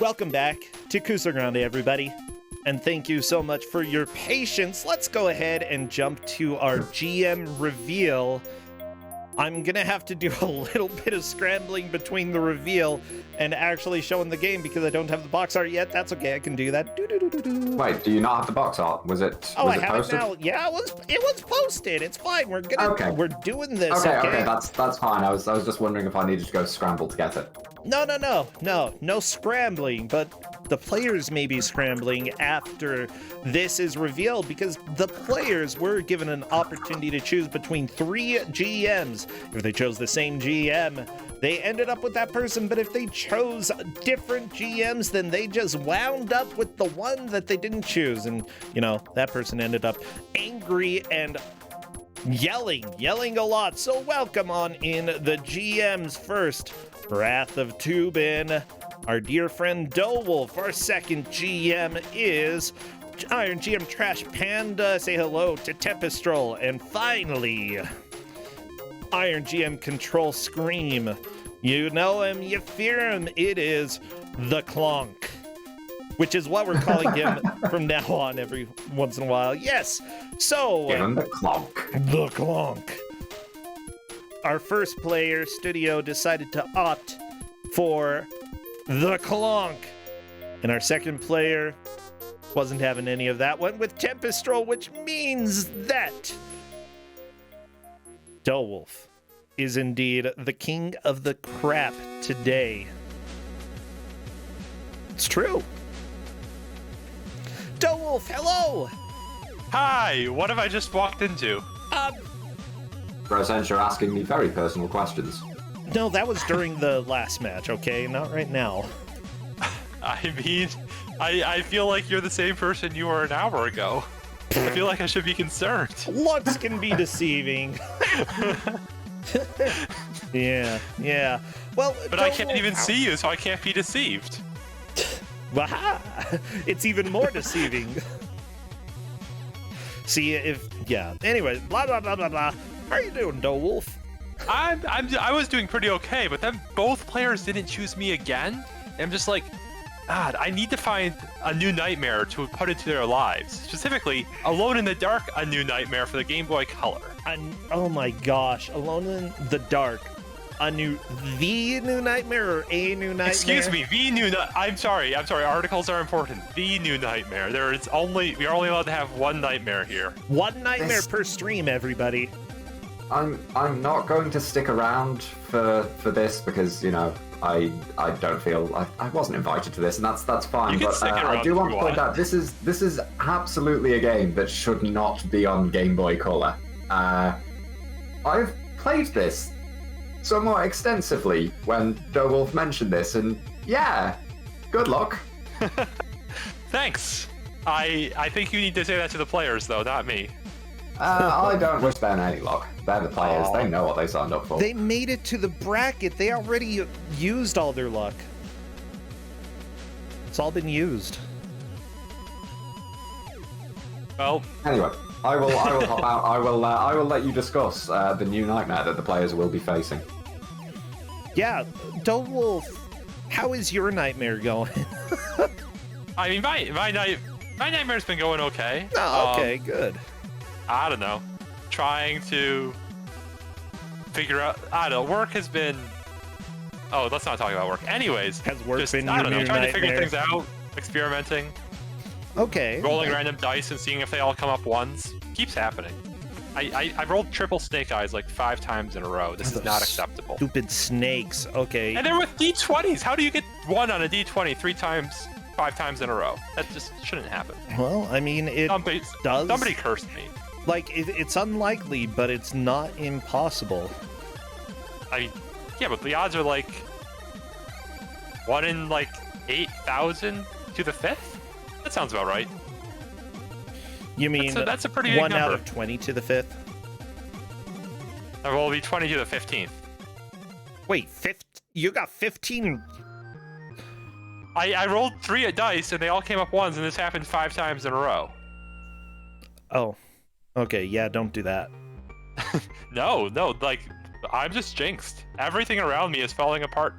Welcome back to Kuso6rande, everybody. And thank you so much for your patience. Let's go ahead and jump to our GM reveal. I'm going to have to do a little bit of scrambling between the reveal and actually showing the game because I don't have the box art yet. That's okay, I can do that. Wait, do you not have the box art? Was it I have posted? it now. Yeah, it was posted. It's fine. We're doing this. Okay, that's fine. I was just wondering if I needed to go scramble to get it. No scrambling, but the players may be scrambling after this is revealed because the players were given an opportunity to choose between 3 GMs. If they chose the same GM, they ended up with that person, but if they chose different GMs, then they just wound up with the one that they didn't choose, and, you know, that person ended up angry and yelling a lot. So welcome on in the GMs first. Wrath of Tubin, our dear friend Dowolf. Our second GM is Iron GM Trash Panda. Say hello to Tempestrol. And finally, Iron GM Control Scream. You know him, you fear him. It is the Clonk, which is what we're calling him from now on every once in a while. Yes. So Give him the Clonk. The Clonk. Our first player, Studio, decided to opt for the Clonk. And our second player wasn't having any of that. Went with Tempestrol, which means that Dowolf is indeed the king of the crap today. It's true. Dowolf, hello! Hi, what have I just walked into? Present, you're asking me very personal questions. No, that was during the last match, okay? Not right now. I mean, I feel like you're the same person you were an hour ago. I feel like I should be concerned. Looks can be deceiving. Yeah. Well, but I can't even see you, so I can't be deceived. Waha! It's even more deceiving. See, Anyway, blah, blah, blah, blah, blah. How are you doing, Dowolf? I was doing pretty okay, but then both players didn't choose me again. And I'm just like, God, I need to find a new nightmare to put into their lives. Specifically, Alone in the Dark, a new nightmare for the Game Boy Color. Oh my gosh, Alone in the Dark. The new nightmare or a new nightmare? Excuse me, I'm sorry, articles are important. The new nightmare. We're only allowed to have one nightmare here. One nightmare per stream, everybody. I'm not going to stick around for this because, you know, I don't feel I wasn't invited to this, and that's fine. But I do want to point out this is absolutely a game that should not be on Game Boy Color. I've played this somewhat extensively when Dowolf mentioned this, and yeah, good luck. Thanks. I think you need to say that to the players, though, not me. I don't wish them any luck. They're the players. They know what they signed up for. They made it to the bracket. They already used all their luck. It's all been used. Well, anyway, I will hop out. I will let you discuss the new nightmare that the players will be facing. Yeah, Dowolf, how is your nightmare going? I mean, my nightmare's been going okay. Oh, okay, good. I don't know. Trying to figure out. I don't know. Work has been. Oh, let's not talk about work. Anyways, has work been I don't know. your Trying nightmare? to figure things out, experimenting. Okay. Rolling random dice and seeing if they all come up ones. Keeps happening. I rolled triple snake eyes like 5 times in a row. This is not acceptable. Stupid snakes. Okay. And they're with D20s. How do you get 1 on a D20 5 times in a row? That just shouldn't happen. Well, I mean, it does. Somebody cursed me. Like, it's unlikely, but it's not impossible. Yeah, but the odds are like 1 in like 8,000 to the 5th? That sounds about right. You mean that's a pretty big 1 number. out of 20 to the 5th? Well, it'll be 20 to the 15th. Wait, you got 15? I rolled 3 dice and they all came up ones, and this happened 5 times in a row. Oh. Okay, yeah, don't do that. No, like, I'm just jinxed. Everything around me is falling apart.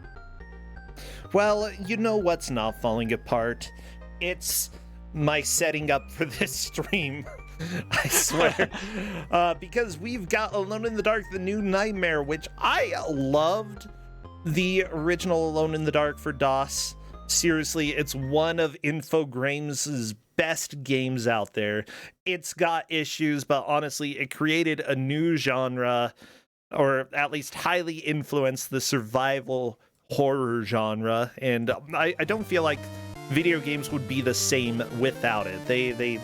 Well, you know what's not falling apart? It's my setting up for this stream. I swear. Because we've got Alone in the Dark, The New Nightmare, which I loved the original Alone in the Dark for DOS. Seriously, it's one of Infogrames' best games out there. It's got issues, but honestly, it created a new genre, or at least highly influenced the survival horror genre, and I don't feel like video games would be the same without it. They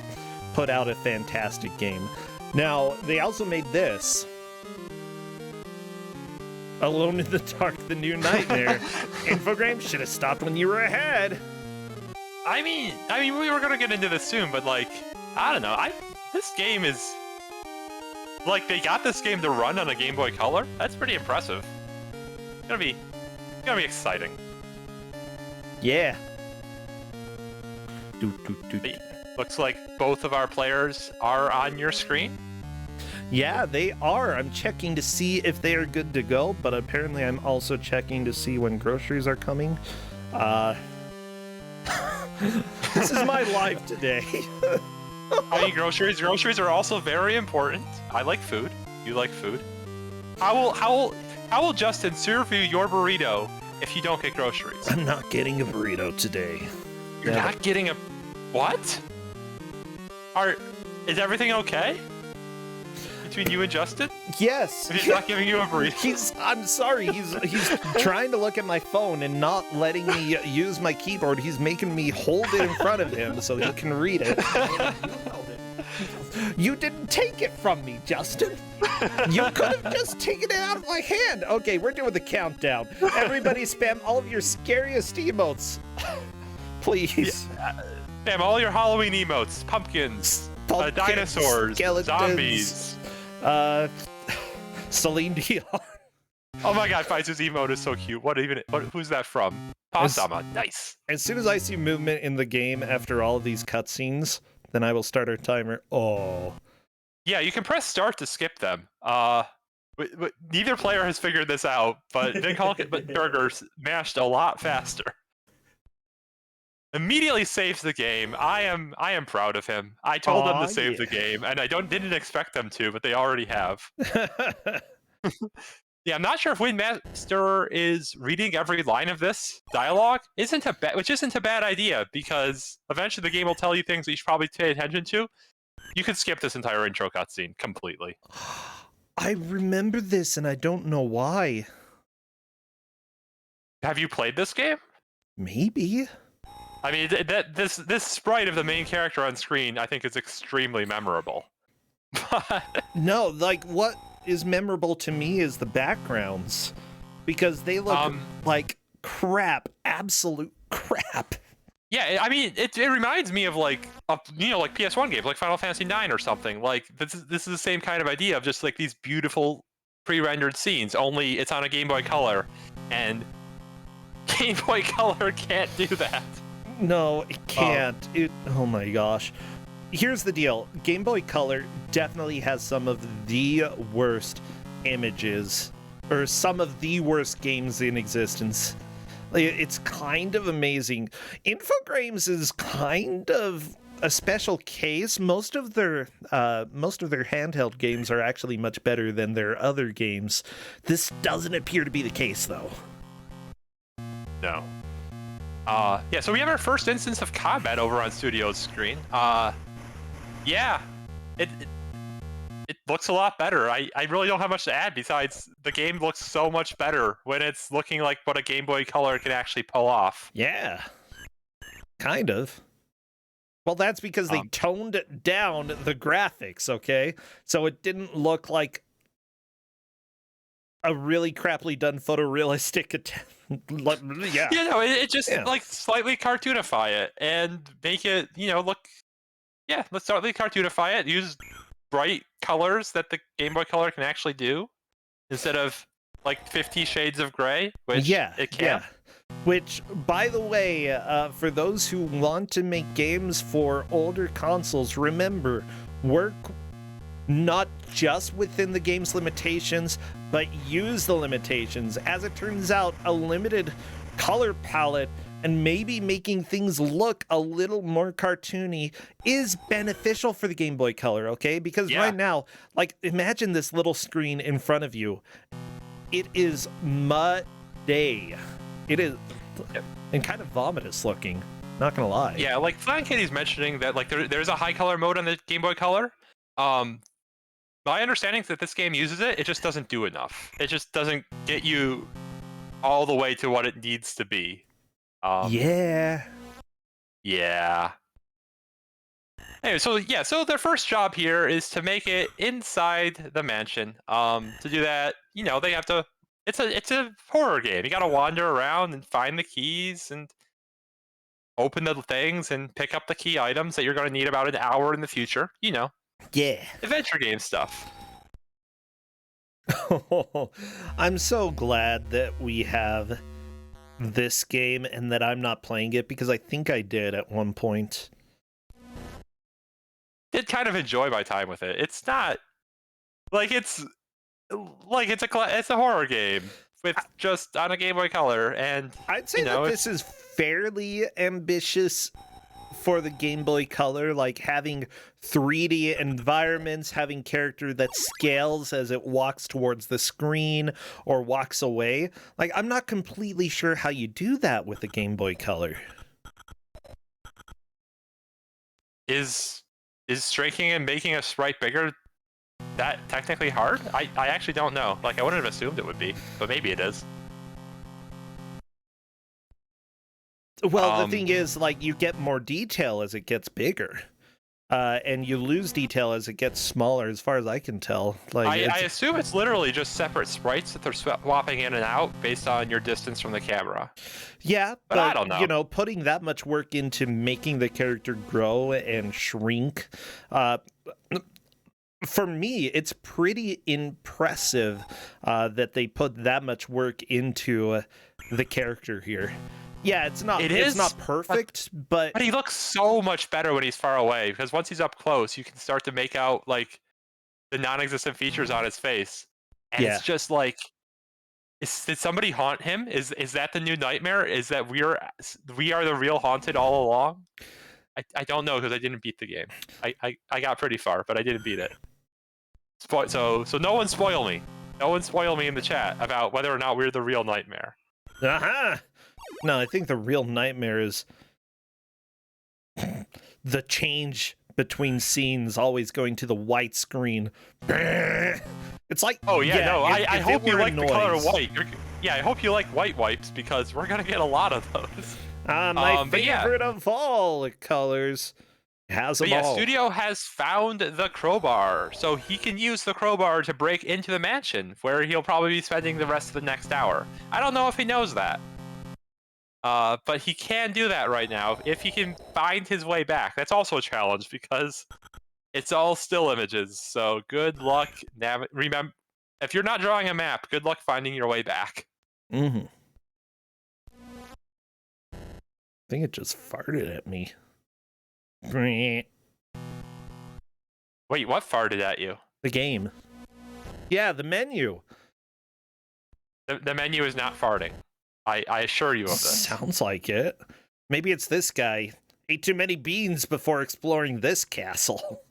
put out a fantastic game. Now, they also made this. Alone in the Dark, The New Nightmare. Infogrames should have stopped when you were ahead. I mean, we were gonna get into this soon, but like, I don't know. This game is like, they got this game to run on a Game Boy Color. That's pretty impressive. It's gonna be exciting. Yeah. Looks like both of our players are on your screen. Yeah, they are. I'm checking to see if they are good to go, but apparently I'm also checking to see when groceries are coming. This is my life today. I mean, groceries are also very important. I like food. You like food. How will Justin serve you your burrito if you don't get groceries? I'm not getting a burrito today. You're not getting a... What? Is everything okay? Between you and Justin? Yes. If he's not giving you a burrito? I'm sorry, he's trying to look at my phone and not letting me use my keyboard. He's making me hold it in front of him so he can read it. You didn't take it from me, Justin. You could have just taken it out of my hand. Okay, we're doing the countdown. Everybody spam all of your scariest emotes. Please. Yeah. Spam all your Halloween emotes. Pumpkins. Dinosaurs. Skeletons, zombies. Celine Dion. Oh my god, Faizu's emote is so cute. Who's that from? Pasama. Nice. As soon as I see movement in the game after all of these cutscenes, then I will start our timer. Oh. Yeah, you can press start to skip them. Neither player has figured this out, but Nick Hulkenberger mashed a lot faster. Immediately saves the game. I am proud of him. I told them to save the game, and I didn't expect them to, but they already have. Yeah, I'm not sure if Windmaster is reading every line of this dialogue. Which isn't a bad idea, because eventually the game will tell you things that you should probably pay attention to. You could skip this entire intro cutscene completely. I remember this, and I don't know why. Have you played this game? Maybe. I mean, this sprite of the main character on screen, I think, is extremely memorable. No, like, what is memorable to me is the backgrounds, because they look like crap, absolute crap. Yeah, I mean, it reminds me of like PS1 games, like Final Fantasy IX or something. Like this is the same kind of idea of just like these beautiful pre-rendered scenes. Only it's on a Game Boy Color, and Game Boy Color can't do that. No, it can't. Oh my gosh. Here's the deal. Game Boy Color definitely has some of the worst images, or some of the worst games in existence. It's kind of amazing. Infogrames is kind of a special case. Most of their handheld games are actually much better than their other games. This doesn't appear to be the case, though. No. Yeah, so we have our first instance of combat over on Studio's screen. Yeah, it looks a lot better. I really don't have much to add besides the game looks so much better when it's looking like what a Game Boy Color can actually pull off. Yeah, kind of. Well, that's because they toned down the graphics, okay? So it didn't look like a really crappily done photorealistic attempt. Yeah. You know, it just like slightly cartoonify it and make it, look. Yeah, let's slightly cartoonify it. Use bright colors that the Game Boy Color can actually do instead of like 50 Shades of Grey, which it can. Yeah. Which, by the way, for those who want to make games for older consoles, remember, work not just within the game's limitations, but use the limitations. As it turns out, a limited color palette and maybe making things look a little more cartoony is beneficial for the Game Boy Color, okay? Because right now, like, imagine this little screen in front of you. It is muddy. It is, and kind of vomitous looking, not gonna lie. Yeah, like Flying Kitty's mentioning that like there's a high color mode on the Game Boy Color. My understanding is that this game uses it, it just doesn't do enough. It just doesn't get you all the way to what it needs to be. Yeah. Anyway, so their first job here is to make it inside the mansion. To do that, you know, they have to. It's a horror game. You got to wander around and find the keys and open the things and pick up the key items that you're going to need about an hour in the future. You know. Yeah. Adventure game stuff. I'm so glad that we have this game and that I'm not playing it, because I think I did at one point. Did kind of enjoy my time with it. It's not like it's a horror game with just on a Game Boy Color, and I'd say that this is fairly ambitious for the Game Boy Color, like having 3D environments, having character that scales as it walks towards the screen or walks away. Like, I'm not completely sure how you do that with the Game Boy Color. Is shrinking and making a sprite bigger that technically hard? I actually don't know. Like, I wouldn't have assumed it would be, but maybe it is. Well, the thing is, like, you get more detail as it gets bigger, and you lose detail as it gets smaller, as far as I can tell. Like, I assume it's literally just separate sprites that they're swapping in and out based on your distance from the camera. Yeah, but I don't know. You know, putting that much work into making the character grow and shrink, for me, it's pretty impressive that they put that much work into the character here. Yeah, it's not perfect, but he looks so much better when he's far away, because once he's up close, you can start to make out like the non-existent features on his face, and it's just like, did somebody haunt him? Is that the new nightmare? Is that we are the real haunted all along? I don't know, because I didn't beat the game. I got pretty far, but I didn't beat it. So no one spoil me. No one spoil me in the chat about whether or not we're the real nightmare. Aha! No, I think the real nightmare is the change between scenes always going to the white screen. It's like, I hope you like the color white. I hope you like white wipes, because we're gonna get a lot of those. My favorite of all colors. Has them all. Studio has found the crowbar, so he can use the crowbar to break into the mansion, where he'll probably be spending the rest of the next hour. I don't know if he knows that. But he can do that right now, if he can find his way back. That's also a challenge, because it's all still images, so good luck. Remember, if you're not drawing a map, good luck finding your way back. I think it just farted at me. Wait, what farted at you? The game. Yeah, the menu. The menu is not farting. I assure you of this. Sounds like it. Maybe it's this guy. Ate too many beans before exploring this castle.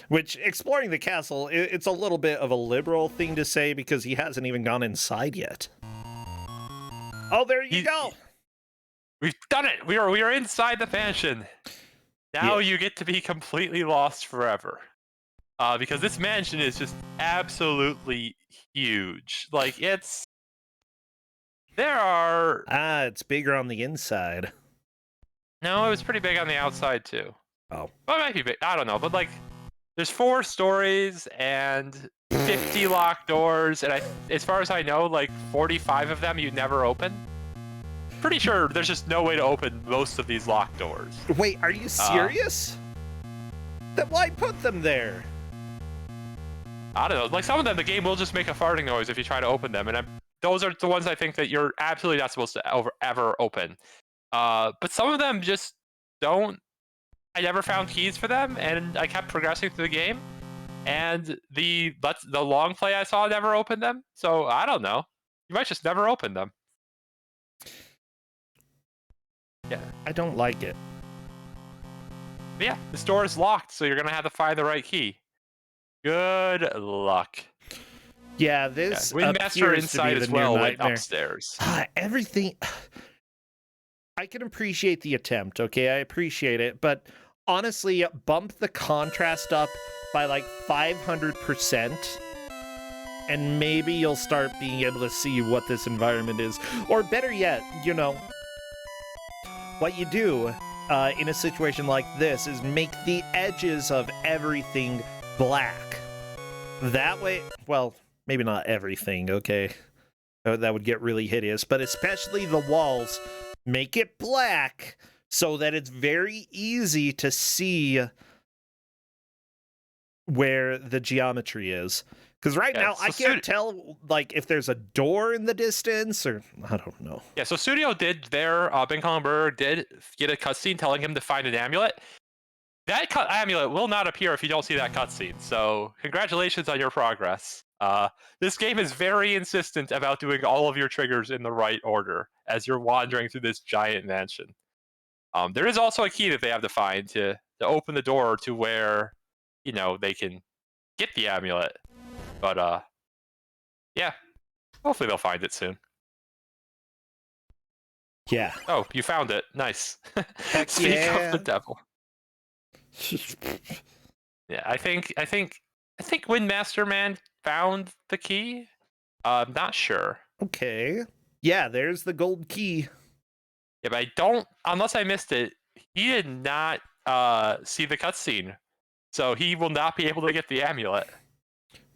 Which, exploring the castle, it's a little bit of a liberal thing to say, because he hasn't even gone inside yet. Oh, there you go! We've done it! We are inside the mansion! Now you get to be completely lost forever. Because this mansion is just absolutely huge. Like, it's bigger on the inside. No, it was pretty big on the outside, too. Oh. Well, it might be big. I don't know. But, like, there's 4 stories and 50 locked doors. And as far as I know, like, 45 of them you never open. Pretty sure there's just no way to open most of these locked doors. Wait, are you serious? Then why put them there? I don't know. Like, some of them, the game will just make a farting noise if you try to open them. And those are the ones I think that you're absolutely not supposed to ever open. But some of them just don't. I never found keys for them, and I kept progressing through the game. And the long play I saw never opened them. So I don't know. You might just never open them. Yeah. I don't like it. But yeah, this door is locked, so you're gonna have to find the right key. Good luck. Yeah, this Windmaster appears to be inside the as new well went nightmare. upstairs. Everything. I can appreciate the attempt, okay? I appreciate it, but honestly, bump the contrast up by like 500%, and maybe you'll start being able to see what this environment is. Or better yet, you know, what you do in a situation like this is make the edges of everything black. That way, well, maybe not everything, okay? That would get really hideous, but especially the walls, make it black so that it's very easy to see where the geometry is. Because right now, I can't tell, like, if there's a door in the distance, or I don't know. Yeah, so Studio did their, Ben Kongberg did get a cutscene telling him to find an amulet. That amulet will not appear if you don't see that cutscene, so congratulations on your progress. This game is very insistent about doing all of your triggers in the right order as you're wandering through this giant mansion. There is also a key that they have to find to open the door to where, you know, they can get the amulet. But, yeah, hopefully they'll find it soon. Yeah. Oh, you found it. Nice. Speak yeah. of the devil. Yeah, I think Windmaster Man found the key. I'm not sure. Okay. Yeah, there's the gold key. Yeah, but I don't, unless I missed it, he did not see the cutscene. So he will not be able to get the amulet.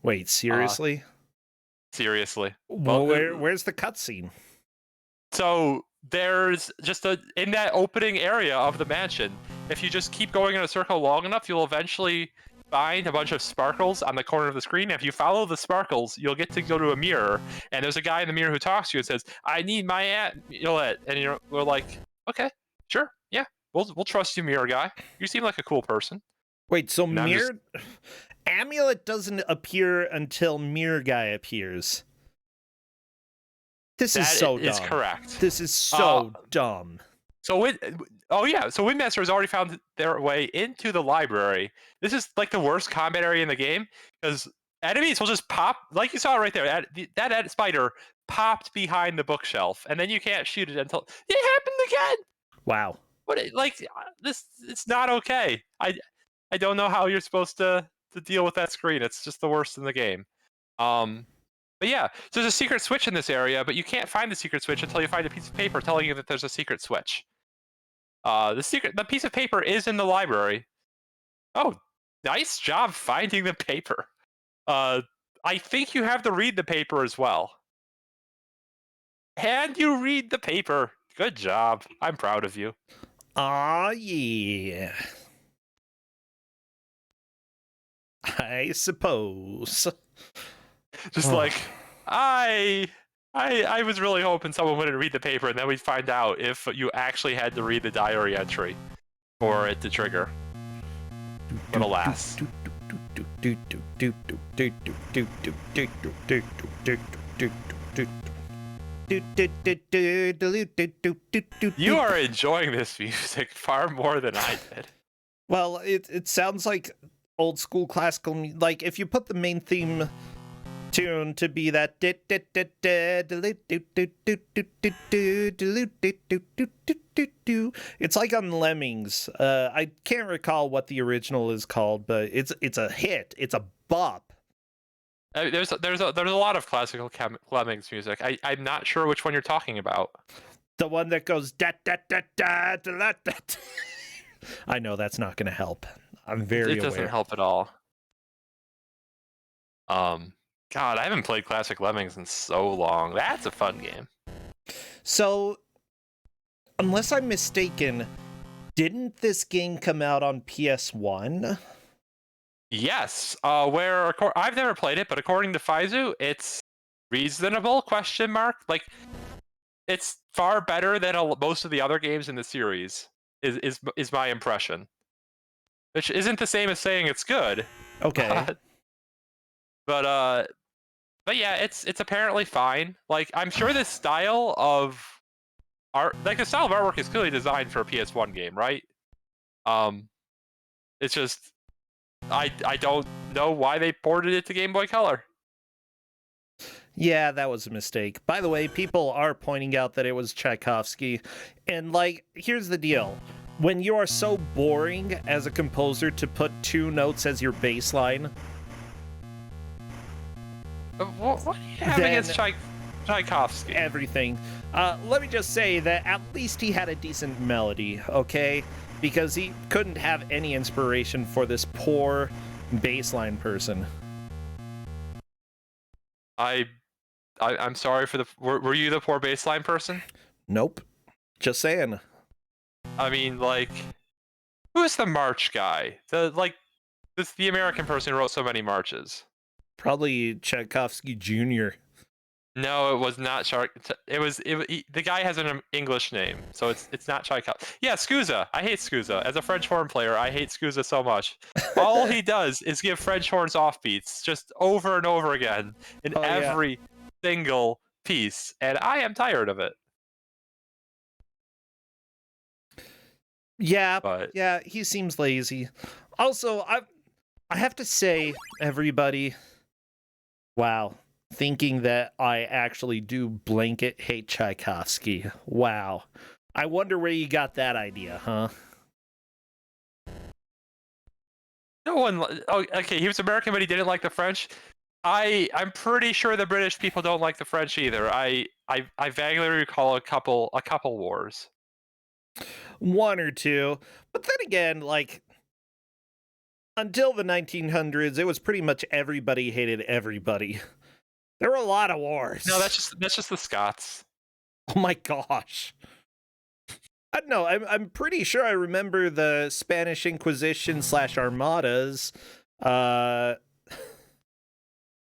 Wait, seriously? Seriously. Well, where's the cutscene? So there's just in that opening area of the mansion, if you just keep going in a circle long enough, you'll eventually find a bunch of sparkles on the corner of the screen. If you follow the sparkles, you'll get to go to a mirror, and there's a guy in the mirror who talks to you and says, "I need my amulet," and we're like, "Okay, sure, yeah, we'll trust you, mirror guy. You seem like a cool person." Wait, so amulet doesn't appear until mirror guy appears. This is so dumb. That is correct. This is so dumb. So Windmaster has already found their way into the library. This is like the worst combat area in the game because enemies will just pop, like you saw right there. That spider popped behind the bookshelf, and then you can't shoot it until it happened again. Wow. But it's not okay. I don't know how you're supposed to deal with that screen. It's just the worst in the game. But yeah, so there's a secret switch in this area, but you can't find the secret switch until you find a piece of paper telling you that there's a secret switch. The piece of paper is in the library. Oh, nice job finding the paper. I think you have to read the paper as well. And you read the paper. Good job. I'm proud of you. Aw, yeah. I suppose. Just like, I was really hoping someone wouldn't read the paper, and then we'd find out if you actually had to read the diary entry for it to trigger. But alas. You are enjoying this music far more than I did. Well, it sounds like old school classical, like if you put the main theme tune to be that it's like on Lemmings. I can't recall what the original is called, but it's a hit. It's a bop. There's a lot of classical Lemmings music. I'm not sure which one you're talking about. The one that goes da da da da da da. I know that's not going to help. I'm very aware. It doesn't help at all. God, I haven't played classic Lemmings in so long. That's a fun game. So, unless I'm mistaken, didn't this game come out on PS1? Yes. I've never played it, but according to Faizu, it's reasonable? ? Like, it's far better than most of the other games in the series. Is my impression. Which isn't the same as saying it's good. Okay. But But yeah, it's apparently fine. Like, I'm sure this style of art, like the style of artwork, is clearly designed for a PS1 game, right? It's just I don't know why they ported it to Game Boy Color. Yeah, that was a mistake. By the way, people are pointing out that it was Tchaikovsky. And, like, here's the deal. When you are so boring as a composer to put 2 notes as your bass line... What do you have against Tchaikovsky? Everything. Let me just say that at least he had a decent melody, okay? Because he couldn't have any inspiration for this poor bassline person. I'm sorry for the... Were you the poor bassline person? Nope. Just saying. I mean, like... Who's the march guy? The American person who wrote so many marches. Probably Tchaikovsky Jr. No, it was not the guy has an English name, so it's not Tchaikovsky. Yeah, Scusa. I hate Scusa. As a French horn player, I hate Scusa so much. All he does is give French horns offbeats just over and over again in every single piece, and I am tired of it. Yeah, but yeah, he seems lazy. Also, I have to say, everybody, wow. Thinking that I actually do blanket hate Tchaikovsky. Wow. I wonder where you got that idea, huh? No one... Oh, okay, he was American, but he didn't like the French. I'm pretty sure the British people don't like the French either. I vaguely recall a couple wars. 1 or 2. But then again, like, until the 1900s, it was pretty much everybody hated everybody. There were a lot of wars. No, that's just the Scots. Oh my gosh. I don't know. I'm pretty sure I remember the Spanish Inquisition / Armadas.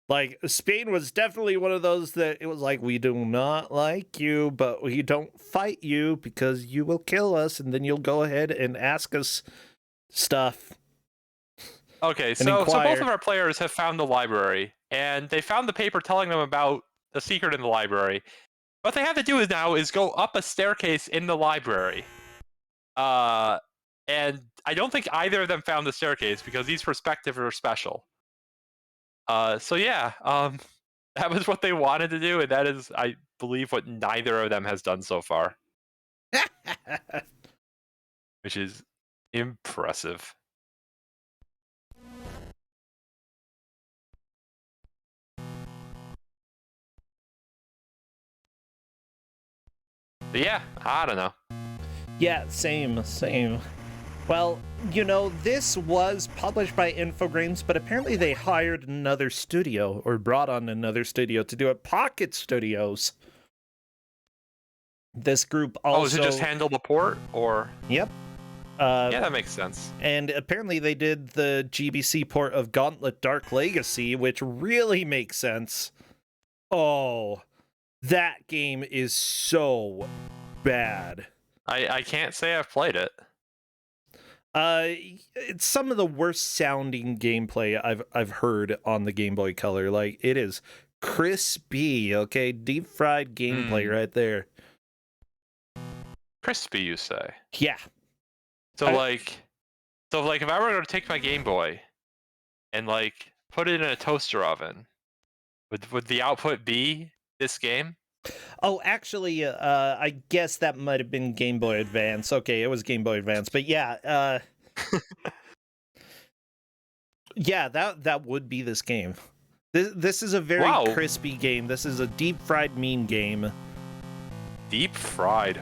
Like, Spain was definitely one of those that it was like, we do not like you, but we don't fight you because you will kill us, and then you'll go ahead and ask us stuff. Okay, so both of our players have found the library, and they found the paper telling them about the secret in the library. What they have to do now is go up a staircase in the library. And I don't think either of them found the staircase because these perspectives are special. So yeah, that was what they wanted to do, and that is, I believe, what neither of them has done so far. Which is impressive. But yeah, I don't know. Yeah, same. Well, you know, this was published by Infogrames, but apparently they hired another studio, or brought on another studio to do it. Pocket Studios. This group also... Oh, to just handle the port, or... Yep. Yeah, that makes sense. And apparently they did the GBC port of Gauntlet Dark Legacy, which really makes sense. Oh, that game is so bad. I can't say I've played it. It's some of the worst sounding gameplay I've heard on the Game Boy Color. Like, it is crispy, okay? Deep fried gameplay right there. Crispy, you say? Yeah. So like if I were to take my Game Boy and like put it in a toaster oven, would the output be this game? Oh, actually, I guess that might have been Game Boy Advance. Okay, it was Game Boy Advance, but yeah, yeah, that would be this game. This is a very crispy game. This is a deep fried mean game. Deep fried.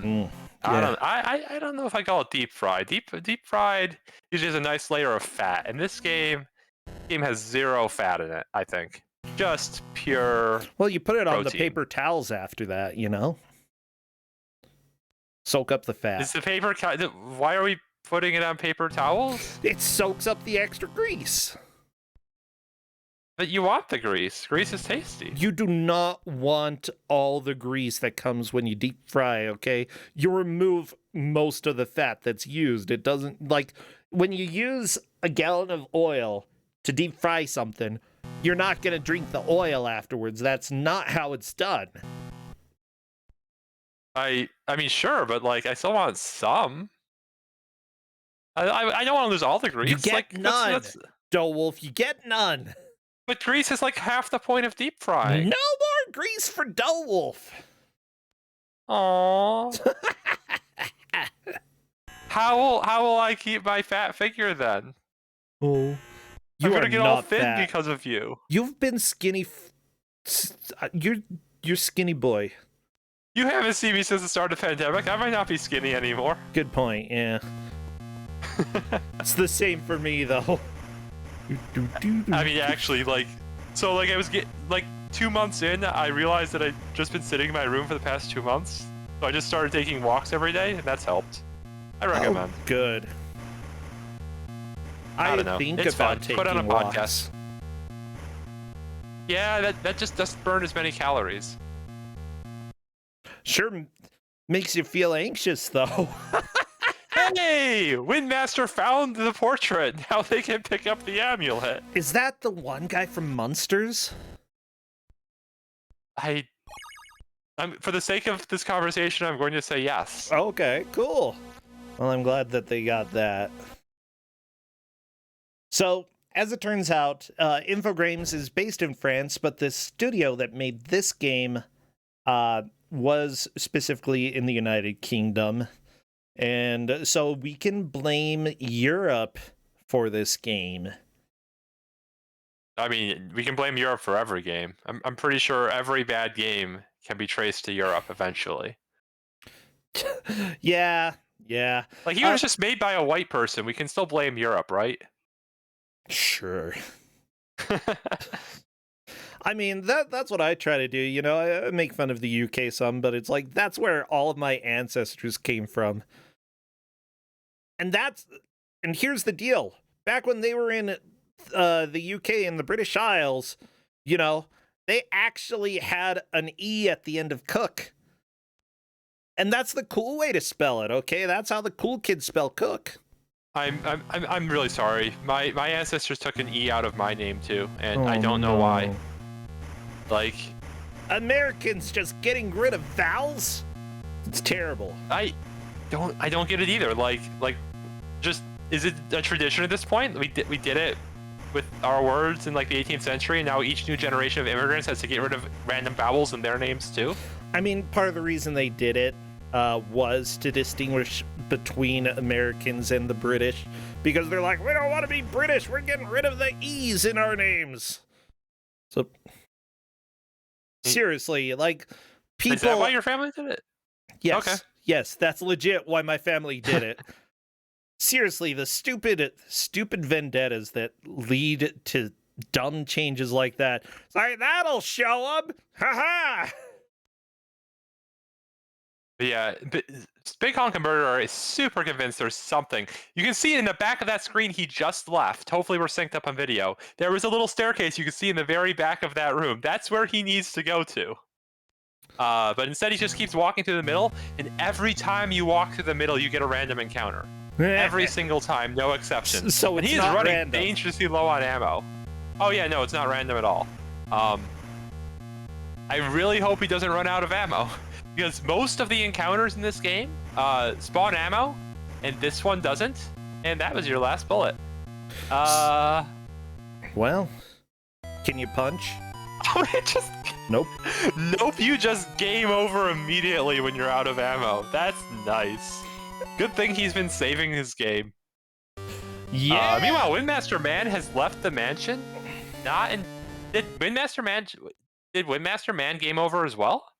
Yeah. I don't know if I call it deep fried. Deep fried usually has a nice layer of fat, and this game has 0 fat in it, I think. Just pure Well, you put it protein. On the paper towels after that, you know? Soak up the fat. Is the paper... Why are we putting it on paper towels? It soaks up the extra grease. But you want the grease. Grease is tasty. You do not want all the grease that comes when you deep fry, okay? You remove most of the fat that's used. It doesn't... Like, when you use a gallon of oil to deep fry something, you're not gonna drink the oil afterwards. That's not how it's done. I mean, sure, but like, I still want some. I don't want to lose all the grease. You get like, none, Wolf. You get none. But grease is like half the point of deep frying. No more grease for Wolf. Aww. How will I keep my fat figure then? Oh, I'm gonna get all thin because of you. You've been skinny. You're skinny boy. You haven't seen me since the start of the pandemic. I might not be skinny anymore. Good point. Yeah. It's the same for me though. I mean, actually, like, so like I was 2 months in, I realized that I'd just been sitting in my room for the past 2 months. So I just started taking walks every day, and that's helped. I recommend. Oh, good. I don't know. Think it's about fun. taking Put on a walks. podcast. Yeah, that just doesn't burn as many calories. Sure makes you feel anxious though. Hey! Windmaster found the portrait. Now they can pick up the amulet. Is that the one guy from Munsters? For the sake of this conversation, I'm going to say yes. Okay, cool. Well, I'm glad that they got that. So, as it turns out, Infogrames is based in France, but the studio that made this game was specifically in the United Kingdom. And so we can blame Europe for this game. I mean, we can blame Europe for every game. I'm pretty sure every bad game can be traced to Europe eventually. Yeah. Like, even if it's just made by a white person, we can still blame Europe, right? Sure. I mean, that's what I try to do, you know. I make fun of the UK some, but it's like, that's where all of my ancestors came from. And here's the deal. Back when they were in the UK and the British Isles, you know, they actually had an E at the end of cook. And that's the cool way to spell it, okay? That's how the cool kids spell cook. I'm really sorry. My ancestors took an E out of my name too, and I don't know why. Like, Americans just getting rid of vowels? It's terrible. I don't get it either. Like, just, is it a tradition at this point? We did it with our words in like the 18th century, and now each new generation of immigrants has to get rid of random vowels in their names too. I mean, part of the reason they did it was to distinguish between Americans and the British, because they're like, we don't want to be British, we're getting rid of the E's in our names. So seriously, like, people... Is that why your family did it? Yes. Okay. Yes, that's legit why my family did it. Seriously, the stupid vendettas that lead to dumb changes like that. It's like, that'll show them. Ha-ha! Yeah, but Big Honk and Murderer is super convinced there's something. You can see in the back of that screen he just left. Hopefully we're synced up on video. There was a little staircase you can see in the very back of that room. That's where he needs to go to. But instead he just keeps walking through the middle, and every time you walk through the middle, you get a random encounter. Every single time, no exception. So and it's he's not running random. dangerously low on ammo. Oh yeah, no, it's not random at all. I really hope he doesn't run out of ammo, because most of the encounters in this game spawn ammo, and this one doesn't. And that was your last bullet. Well, can you punch? Oh, it just... Nope. Nope, you just game over immediately when you're out of ammo. That's nice. Good thing he's been saving his game. Yeah. Meanwhile, Windmaster Man has left the mansion. Did Windmaster Man game over as well?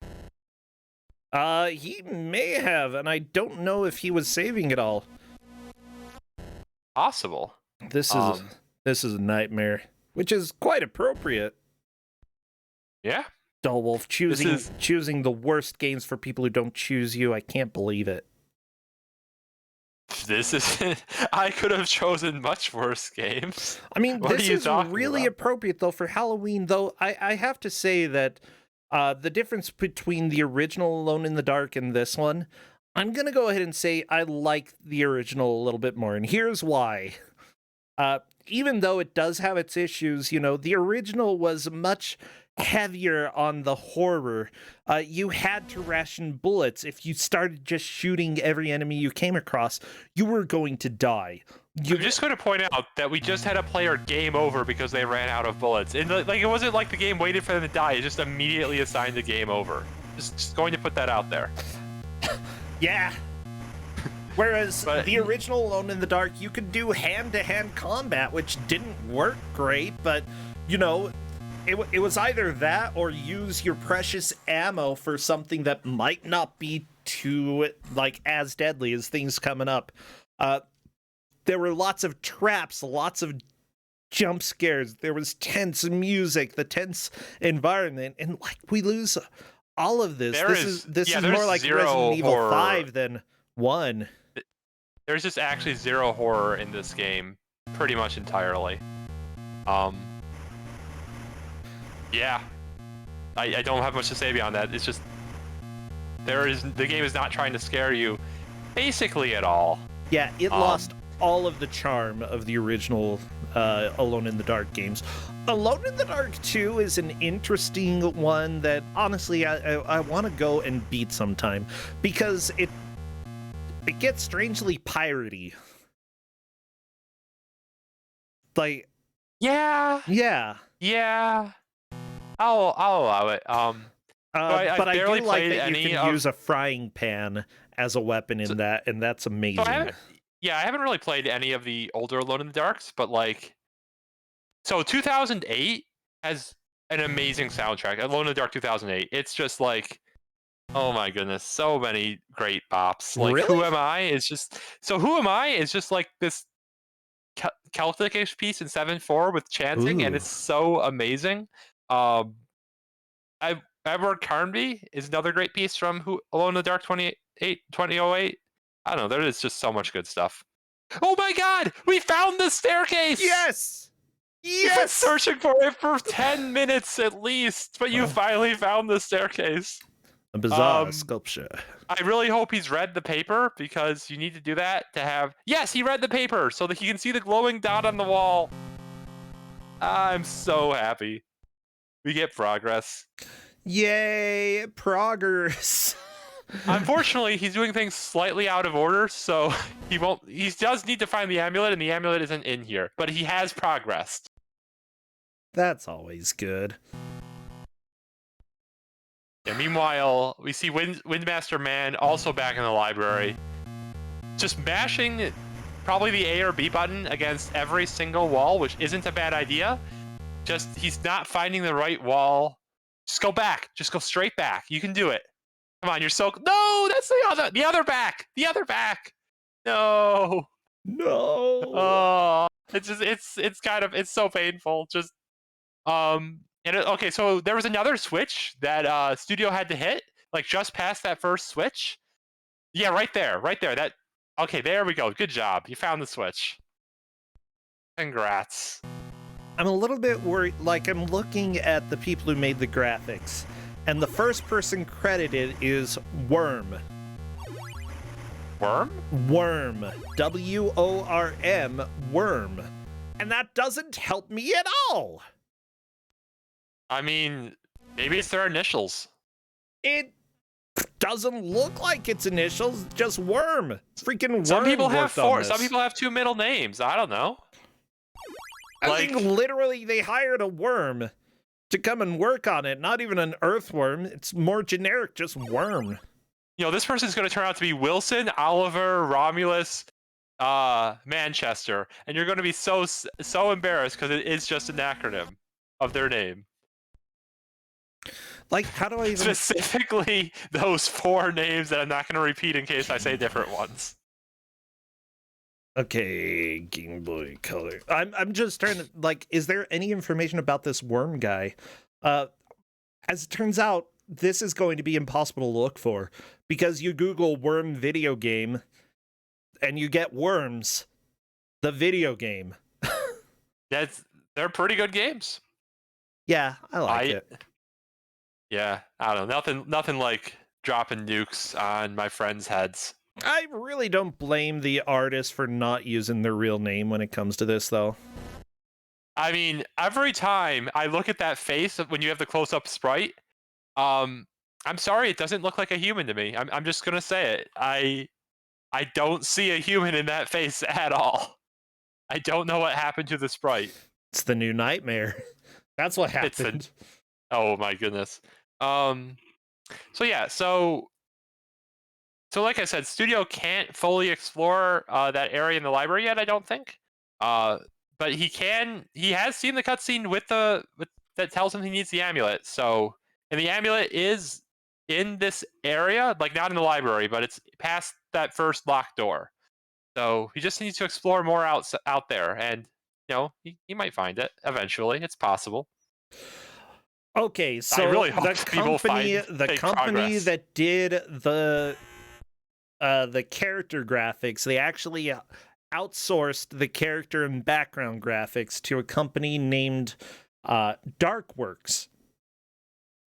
He may have, and I don't know if he was saving it all. Possible. This is a nightmare, which is quite appropriate. Yeah. Dull Wolf choosing the worst games for people who don't choose you. I can't believe it. This is... I could have chosen much worse games. I mean, this is really appropriate, though, for Halloween, though. I have to say that the difference between the original Alone in the Dark and this one, I'm going to go ahead and say I like the original a little bit more, and here's why. Even though it does have its issues, the original was much heavier on the horror. You had to ration bullets. If you started just shooting every enemy you came across, you were going to die. I'm just going to point out that we just had a player game over because they ran out of bullets. And it wasn't like the game waited for them to die. It just immediately assigned the game over. Just going to put that out there. Yeah. Whereas the original Alone in the Dark, you could do hand-to-hand combat, which didn't work great, but, it was either that or use your precious ammo for something that might not be too, as deadly as things coming up. There were lots of traps, lots of jump scares. There was tense music, the tense environment, and, we lose all of this. This is more like Resident Evil 5 than 1. There's just actually zero horror in this game, pretty much entirely. Yeah, I don't have much to say beyond that. It's just the game is not trying to scare you, basically at all. Yeah, it lost all of the charm of the original Alone in the Dark games. Alone in the Dark 2 is an interesting one that honestly I want to go and beat sometime because it gets strangely piratey. Yeah. I'll allow it. But I do like that you can use a frying pan as a weapon in that, and that's amazing. I haven't really played any of the older Alone in the Darks, but so 2008 has an amazing soundtrack. Alone in the Dark 2008. It's just oh my goodness, so many great bops. Really? Who Am I is just this Celtic-ish piece in 7/4 with chanting, and it's so amazing. Edward Carnby is another great piece from Alone in the Dark 2008. I don't know, there is just so much good stuff. Oh my god! We found the staircase! Yes! You've been searching for it for 10 minutes at least, but you finally found the staircase. A bizarre sculpture. I really hope he's read the paper, because you need to do that to have... Yes, he read the paper, so that he can see the glowing dot on the wall. I'm so happy. We get progress. Yay, progress. Unfortunately, he's doing things slightly out of order, so he does need to find the amulet, and the amulet isn't in here, but he has progressed. That's always good. And meanwhile, we see Windmaster Man also back in the library, just mashing probably the A or B button against every single wall, which isn't a bad idea. Just, he's not finding the right wall. Just go back. Just go straight back. You can do it. Come on, you're so... No, that's the other back. The other back. No. Oh, it's so painful. Just, okay, so there was another switch that Studio had to hit, just past that first switch. Yeah, right there. Okay, there we go. Good job. You found the switch. Congrats. I'm a little bit worried, I'm looking at the people who made the graphics, and the first person credited is Worm. Worm? Worm. W-O-R-M. Worm. And that doesn't help me at all! I mean, maybe it's their initials. It doesn't look like its initials, just Worm. Freaking Worm. Some people have four. Some people have two middle names. I don't know. I think literally they hired a worm to come and work on it. Not even an earthworm. It's more generic, just worm. This person's going to turn out to be Wilson, Oliver, Romulus, Manchester, and you're going to be so embarrassed because it is just an acronym of their name. How do I even... Specifically those 4 names that I'm not going to repeat in case I say different ones. Okay, Game Boy Color. I'm just trying to, is there any information about this worm guy? As it turns out, this is going to be impossible to look for, because you Google worm video game, and you get Worms, the video game. They're pretty good games. Yeah, I like it. Yeah, I don't know. Nothing like dropping nukes on my friends' heads. I really don't blame the artist for not using their real name when it comes to this, though. I mean, every time I look at that face when you have the close-up sprite, I'm sorry, it doesn't look like a human to me. I'm just gonna say it. I don't see a human in that face at all. I don't know what happened to the sprite. It's the new nightmare. That's what happened. Oh my goodness. So yeah, so like I said, Studio can't fully explore that area in the library yet, I don't think. But he has seen the cutscene with that tells him he needs the amulet. So, and the amulet is in this area, like not in the library, but it's past that first locked door. So he just needs to explore more out there, and he might find it eventually. It's possible. Okay, so I really hope the company progress. that did the character graphics, they actually outsourced the character and background graphics to a company named Darkworks.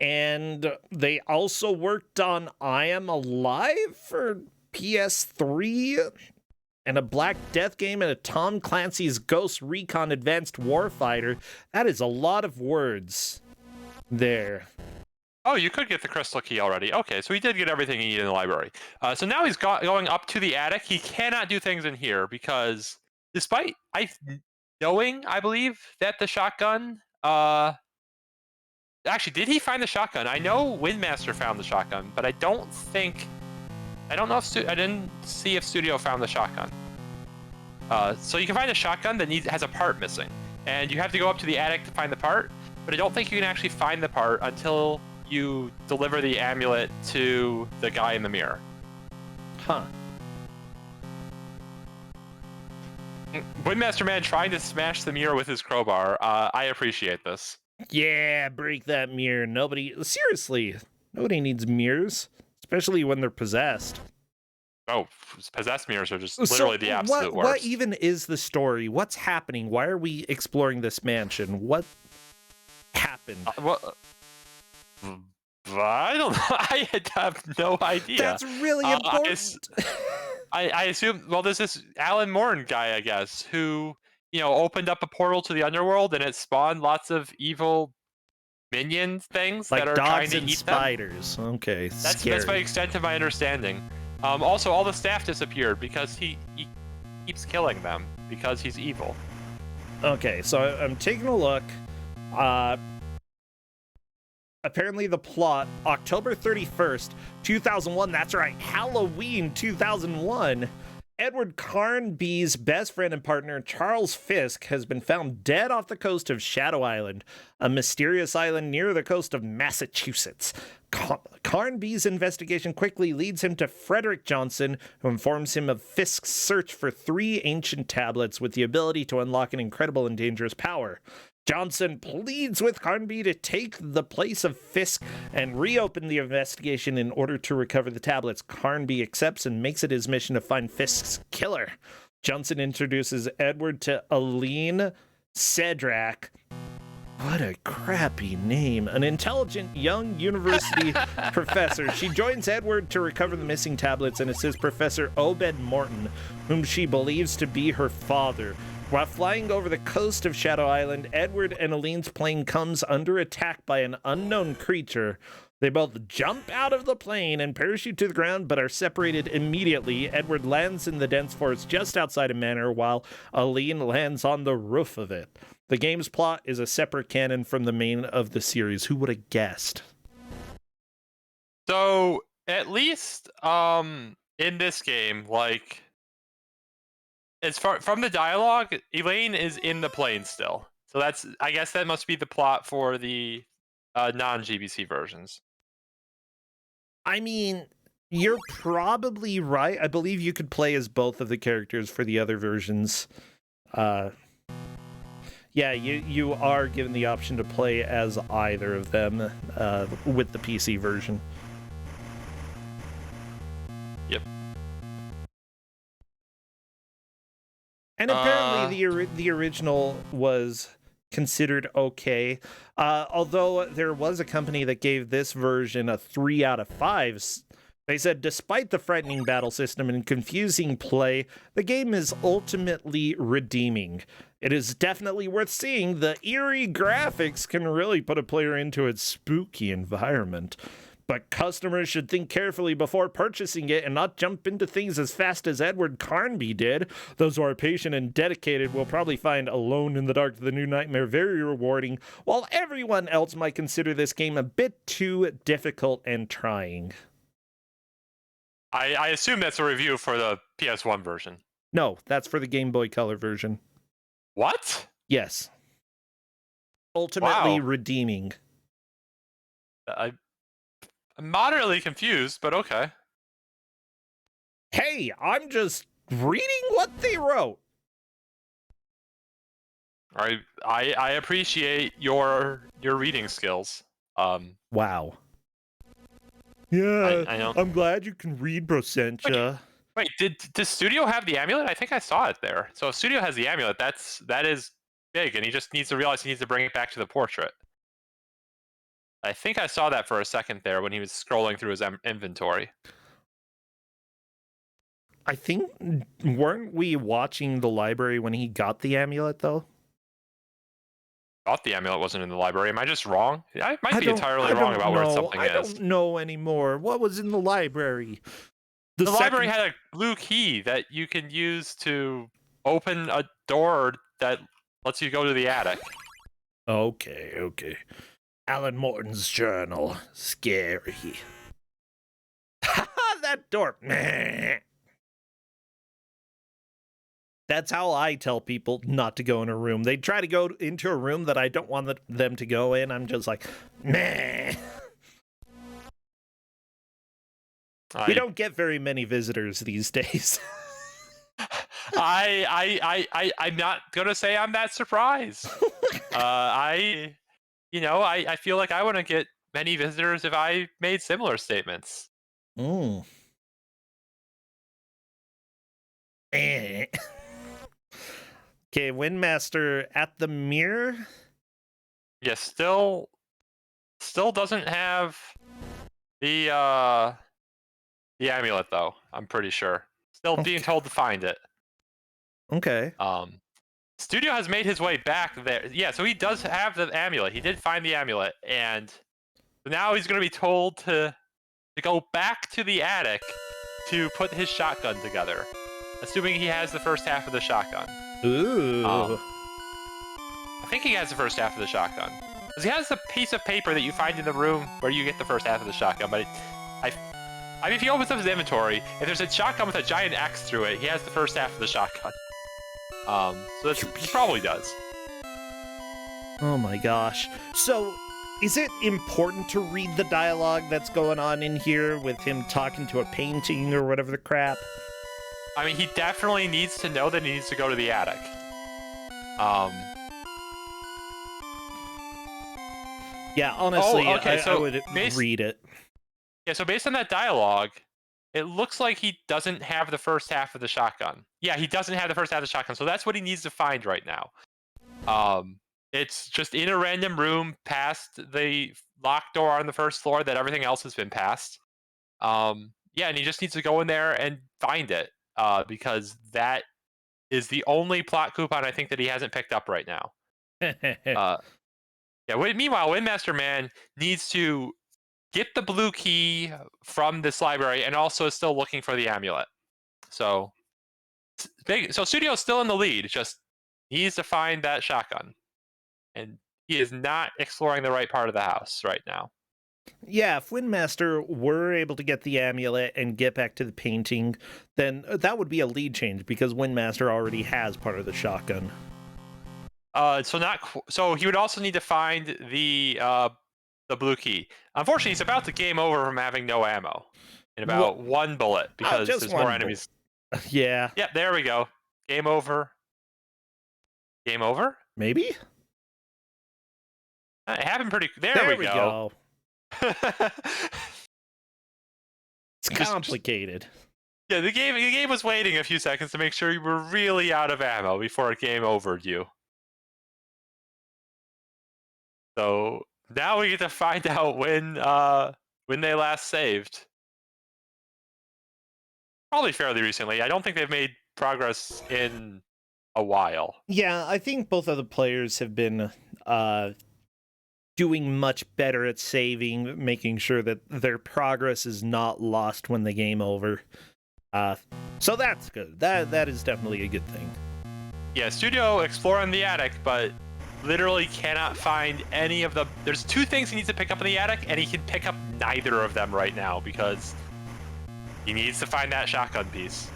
And they also worked on I Am Alive for PS3 and a Black Death game and a Tom Clancy's Ghost Recon Advanced Warfighter. That is a lot of words there. Oh, you could get the crystal key already. Okay, so he did get everything he needed in the library. So now he's going up to the attic. He cannot do things in here because despite knowing, I believe, that the shotgun... Actually, did he find the shotgun? I know Windmaster found the shotgun, but I don't know if I didn't see if Studio found the shotgun. So you can find a shotgun that has a part missing, and you have to go up to the attic to find the part, but I don't think you can actually find the part until you deliver the amulet to the guy in the mirror. Huh. Windmaster Man trying to smash the mirror with his crowbar. I appreciate this. Yeah, break that mirror. Seriously, nobody needs mirrors, especially when they're possessed. Oh, possessed mirrors are just literally the absolute worst. What even is the story? What's happening? Why are we exploring this mansion? What happened? I don't know. I have no idea. That's really important. I assume, well, there's this Alan Morn guy, I guess, who, opened up a portal to the underworld and it spawned lots of evil minion things like that are dogs trying to and eat spiders. them. Okay, that's my extent of my understanding. Also, all the staff disappeared because he keeps killing them because he's evil. Okay, so I'm taking a look. Apparently the plot, October 31st, 2001, that's right, Halloween 2001, Edward Carnby's best friend and partner, Charles Fisk, has been found dead off the coast of Shadow Island, a mysterious island near the coast of Massachusetts. Carnby's investigation quickly leads him to Frederick Johnson, who informs him of Fisk's search for 3 ancient tablets with the ability to unlock an incredible and dangerous power. Johnson pleads with Carnby to take the place of Fisk and reopen the investigation in order to recover the tablets. Carnby accepts and makes it his mission to find Fisk's killer. Johnson introduces Edward to Aline Cedrak. What a crappy name. An intelligent young university professor. She joins Edward to recover the missing tablets and assists Professor Obed Morton, whom she believes to be her father. While flying over the coast of Shadow Island, Edward and Aline's plane comes under attack by an unknown creature. They both jump out of the plane and parachute to the ground, but are separated immediately. Edward lands in the dense forest just outside a manor, while Aline lands on the roof of it. The game's plot is a separate canon from the main of the series. Who would have guessed? So, at least in this game, like... As far from the dialogue, Elaine is in the plane still. So I guess that must be the plot for the non-GBC versions. I mean, you're probably right. I believe you could play as both of the characters for the other versions. Yeah, you are given the option to play as either of them with the PC version. Yep. And apparently the original was considered okay, although there was a company that gave this version a 3 out of 5. They said, despite the frightening battle system and confusing play, the game is ultimately redeeming. It is definitely worth seeing. The eerie graphics can really put a player into its spooky environment. But customers should think carefully before purchasing it and not jump into things as fast as Edward Carnby did. Those who are patient and dedicated will probably find Alone in the Dark, the New Nightmare very rewarding, while everyone else might consider this game a bit too difficult and trying. I assume that's a review for the PS1 version. No, that's for the Game Boy Color version. What? Yes. Ultimately Wow. redeeming. I'm moderately confused, but okay. Hey, I'm just reading what they wrote. I appreciate your reading skills. Wow. Yeah, I know. I'm glad you can read, Brosentia. Wait, does Studio have the amulet? I think I saw it there. So if Studio has the amulet, that is big, and he just needs to realize he needs to bring it back to the portrait. I think I saw that for a second there when he was scrolling through his inventory. I think, weren't we watching the library when he got the amulet, though? Thought the amulet wasn't in the library. Am I just wrong? I might be entirely wrong about where something is. I don't know anymore. What was in the library? The library had a blue key that you can use to open a door that lets you go to the attic. Okay. Alan Morton's journal. Scary. Haha, that door. Meh. That's how I tell people not to go in a room. They try to go into a room that I don't want them to go in. I'm just like, meh. We don't get very many visitors these days. I'm not gonna say I'm that surprised. I feel like I wouldn't get many visitors if I made similar statements. Mm. Okay, Windmaster at the mirror. Yeah, still doesn't have the amulet though. I'm pretty sure. Still being told to find it. Okay. Studio has made his way back there. Yeah, so he does have the amulet. He did find the amulet, and now he's going to be told to go back to the attic to put his shotgun together, assuming he has the first half of the shotgun. Ooh. I think he has the first half of the shotgun. Because he has the piece of paper that you find in the room where you get the first half of the shotgun, but I mean, if he opens up his inventory, if there's a shotgun with a giant X through it, he has the first half of the shotgun. So he probably does. Oh my gosh. So, is it important to read the dialogue that's going on in here with him talking to a painting or whatever the crap? I mean, he definitely needs to know that he needs to go to the attic. Yeah, honestly, okay, I would read it. Yeah, so based on that dialogue, it looks like he doesn't have the first half of the shotgun. Yeah, he doesn't have the first half of the shotgun, so that's what he needs to find right now. It's just in a random room past the locked door on the first floor that everything else has been past. Yeah, and he just needs to go in there and find it, because that is the only plot coupon I think that he hasn't picked up right now. Yeah. Meanwhile, Windmaster Man needs to get the blue key from this library, and also is still looking for the amulet. So Studio's still in the lead. Just needs to find that shotgun, and he is not exploring the right part of the house right now. Yeah, if Windmaster were able to get the amulet and get back to the painting, then that would be a lead change because Windmaster already has part of the shotgun. So he would also need to find the blue key. Unfortunately, he's about to game over from having no ammo in about one bullet because there's more enemies. Yeah. Yeah, there we go. Game over. Game over? Maybe? It happened pretty... There we go. It's complicated. Yeah, the game was waiting a few seconds to make sure you were really out of ammo before it game overed you. So now we get to find out when they last saved. Probably fairly recently. I don't think they've made progress in a while. Yeah, I think both of the players have been doing much better at saving, making sure that their progress is not lost when the game over. So that's good. That is definitely a good thing. Yeah, Studio explore in the attic, but literally cannot find any of the... There's 2 things he needs to pick up in the attic, and he can pick up neither of them right now because he needs to find that shotgun piece.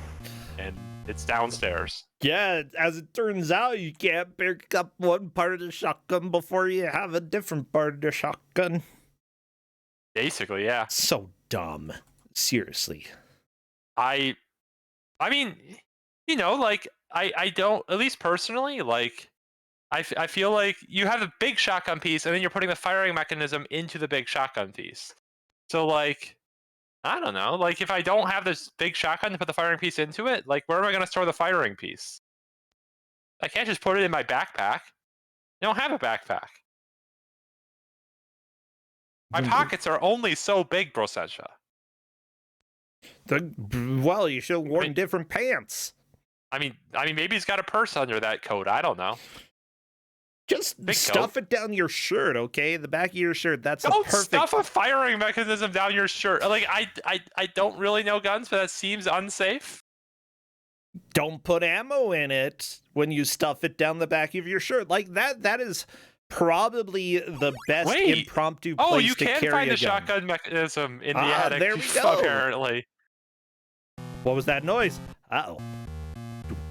And it's downstairs. Yeah, as it turns out, you can't pick up one part of the shotgun before you have a different part of the shotgun. Basically, yeah. So dumb. Seriously. I mean, you know, like, I don't, at least personally, like, I feel like you have a big shotgun piece and then you're putting the firing mechanism into the big shotgun piece. So, like, I don't know, like, if I don't have this big shotgun to put the firing piece into it, like, where am I going to store the firing piece? I can't just put it in my backpack. I don't have a backpack. My pockets are only so big, Brosensha. Well, you should have worn different pants. I mean, maybe he's got a purse under that coat. I don't know. Just stuff it down your shirt, okay? The back of your shirt. That's don't a perfect. Stuff a firing mechanism down your shirt. Like I don't really know guns, but that seems unsafe. Don't put ammo in it when you stuff it down the back of your shirt. Like that is probably the best impromptu place to carry a gun. Oh, you can find a shotgun mechanism in the attic. There we go. Apparently. What was that noise? Uh-oh.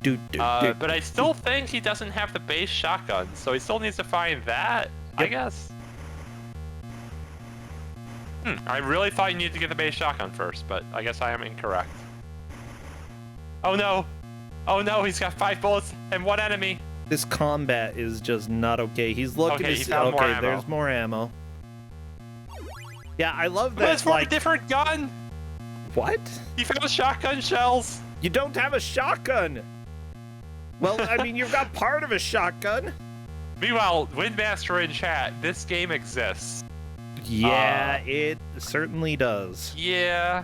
But I still think he doesn't have the base shotgun, so he still needs to find that, I guess. I really thought you needed to get the base shotgun first, but I guess I am incorrect. Oh no! Oh no, he's got 5 bullets and 1 enemy! This combat is just not okay. He's looking to see... Okay, there's more ammo. Yeah, I love that, but it's for a different gun! What? He found shotgun shells! You don't have a shotgun! Well, I mean, you've got part of a shotgun. Meanwhile, Windmaster in chat, this game exists. Yeah, it certainly does. Yeah.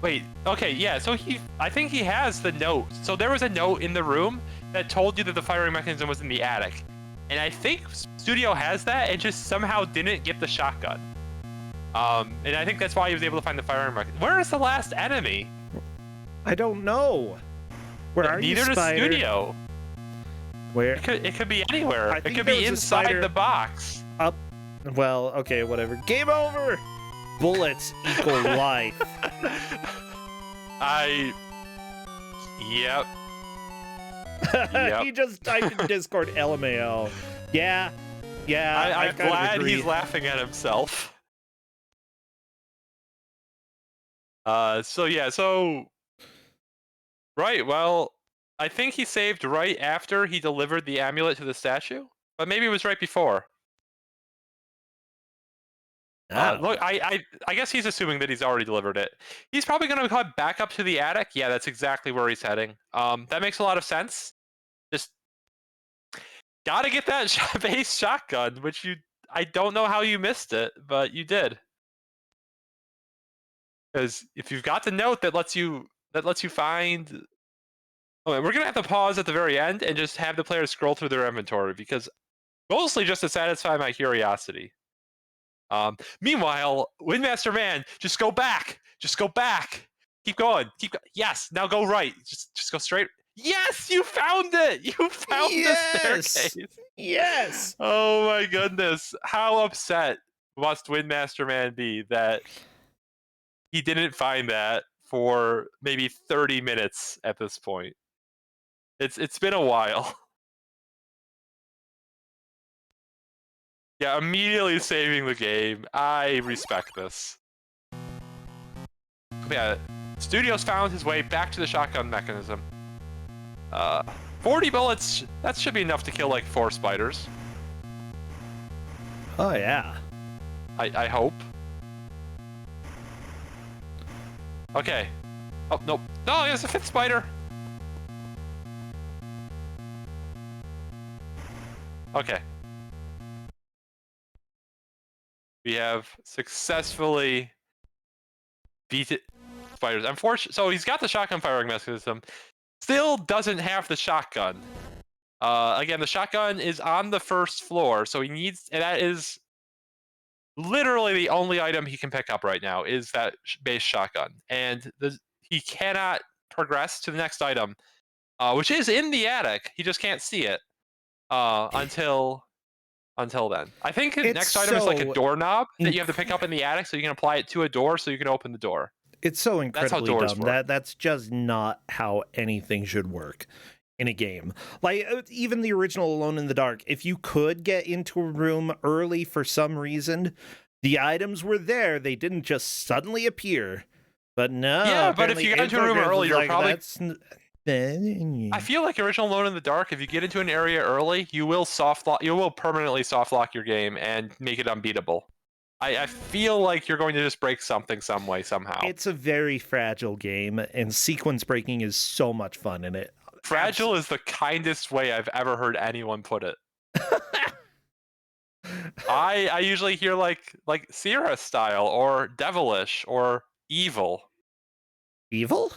Wait, okay, yeah, so I think he has the note. So there was a note in the room that told you that the firing mechanism was in the attic. And I think Studio has that and just somehow didn't get the shotgun. And I think that's why he was able to find the firing mechanism. Where is the last enemy? I don't know. Where are you, Spider? Neither does Studio. Where? It could be anywhere. It could be inside the box. Up. Well, okay, whatever. Game over! Bullets equal life. Yep. He just typed in Discord LMAO. Yeah. I'm glad he's laughing at himself. Right, well, I think he saved right after he delivered the amulet to the statue, but maybe it was right before. Look, I guess he's assuming that he's already delivered it. He's probably going to come back up to the attic. Yeah, that's exactly where he's heading. That makes a lot of sense. Just gotta get that base shotgun, which I don't know how you missed it, but you did. Because if you've got the note that lets you find... Oh, we're gonna have to pause at the very end and just have the players scroll through their inventory, because mostly just to satisfy my curiosity. Meanwhile, Windmaster Man, just go back. Just go back. Keep going. Yes, now go right. Just go straight. Yes, you found it. You found the staircase. Yes. Oh my goodness. How upset must Windmaster Man be that he didn't find that for maybe 30 minutes at this point? It's been a while. Yeah, immediately saving the game. I respect this. Yeah, Studio's found his way back to the shotgun mechanism. 40 bullets, that should be enough to kill like 4 spiders. Oh yeah. I hope. Okay. Oh, nope. No, there's a 5th spider! Okay. We have successfully beat it. fighters. Unfortunately, so he's got the shotgun firing mechanism. Still doesn't have the shotgun. Again, the shotgun is on the first floor, so he needs, and that is literally the only item he can pick up right now is that base shotgun, and he cannot progress to the next item, which is in the attic. He just can't see it until then. I think the next item is like a doorknob that you have to pick up in the attic, so you can apply it to a door, so you can open the door. It's so incredibly dumb. Work. That's just not how anything should work in a game. Like, even the original Alone in the Dark, if you could get into a room early for some reason, the items were there. They didn't just suddenly appear. But no. Yeah, but if you got into a room early, you're probably... I feel like original Alone in the Dark, if you get into an area early, you will permanently soft lock your game and make it unbeatable. I feel like you're going to just break something some way, somehow. It's a very fragile game, and sequence breaking is so much fun in it. Fragile is the kindest way I've ever heard anyone put it. I usually hear like Sierra style or devilish or evil. Evil?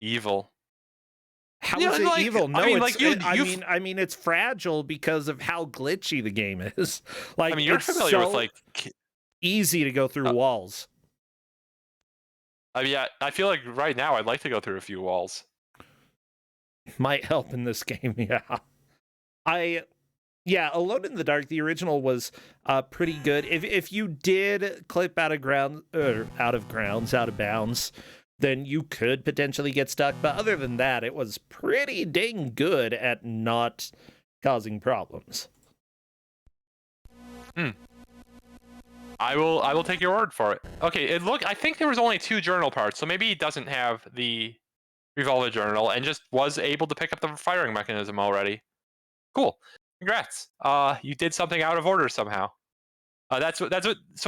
Evil. How is it evil? No, I mean, it's fragile because of how glitchy the game is. Like, I mean, you're familiar with like easy to go through walls. I mean, I feel like right now I'd like to go through a few walls. Might help in this game, yeah. Alone in the Dark, the original was pretty good. If you did clip out of bounds, then you could potentially get stuck. But other than that, it was pretty dang good at not causing problems. I will take your word for it. Okay, I think there was only 2 journal parts, so maybe he doesn't have the revolver journal and just was able to pick up the firing mechanism already. Cool. Congrats. You did something out of order somehow. So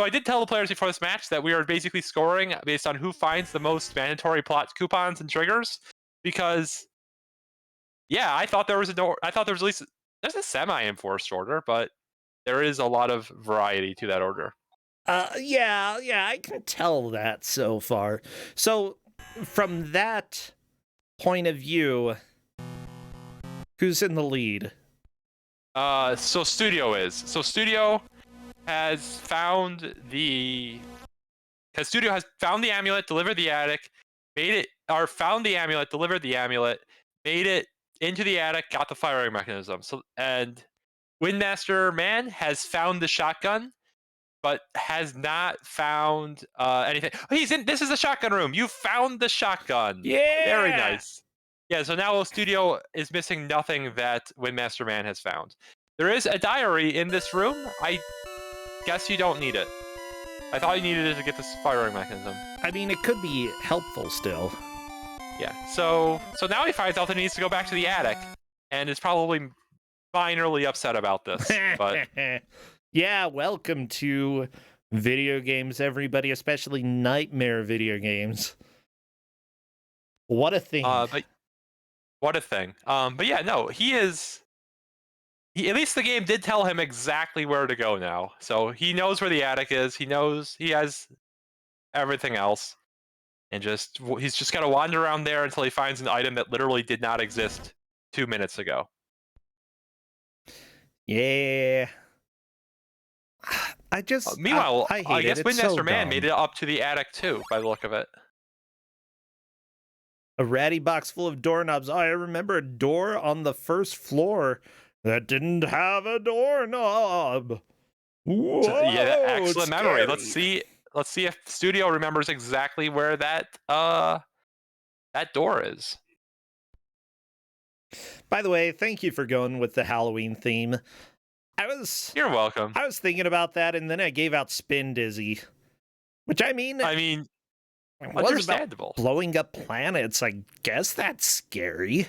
I did tell the players before this match that we are basically scoring based on who finds the most mandatory plot coupons and triggers, because I thought there was at least there's a semi-enforced order, but there is a lot of variety to that order. Yeah, I can tell that so far. So from that point of view, who's in the lead? So Studio has found the amulet, delivered the attic, found the amulet, delivered the amulet, made it into the attic, got the firing mechanism. So, and Windmaster Man has found the shotgun, but has not found anything. This is the shotgun room. You found the shotgun. Yeah! Very nice. Yeah, so now Studio is missing nothing that Windmaster Man has found. There is a diary in this room. I guess you don't need it. I thought you needed it to get this firing mechanism. I mean, it could be helpful still. Yeah, so now he finds out that he needs to go back to the attic, and is probably minorly upset about this. But yeah, welcome to video games, everybody, especially nightmare video games. What a thing. What a thing. But yeah, no, at least the game did tell him exactly where to go now. So he knows where the attic is. He knows he has everything else. And he's just got to wander around there until he finds an item that literally did not exist 2 minutes ago. Yeah. Meanwhile, I guess Windmaster Man dumb. made it up to the attic too, by the look of it. A ratty box full of doorknobs. Oh, I remember a door on the first floor that didn't have a doorknob. Whoa, yeah, excellent memory. Let's see if Studio remembers exactly where that door is. By the way, thank you for going with the Halloween theme. You're welcome. I was thinking about that, and then I gave out Spin Dizzy, which I mean, understandable. Blowing up planets, I guess that's scary.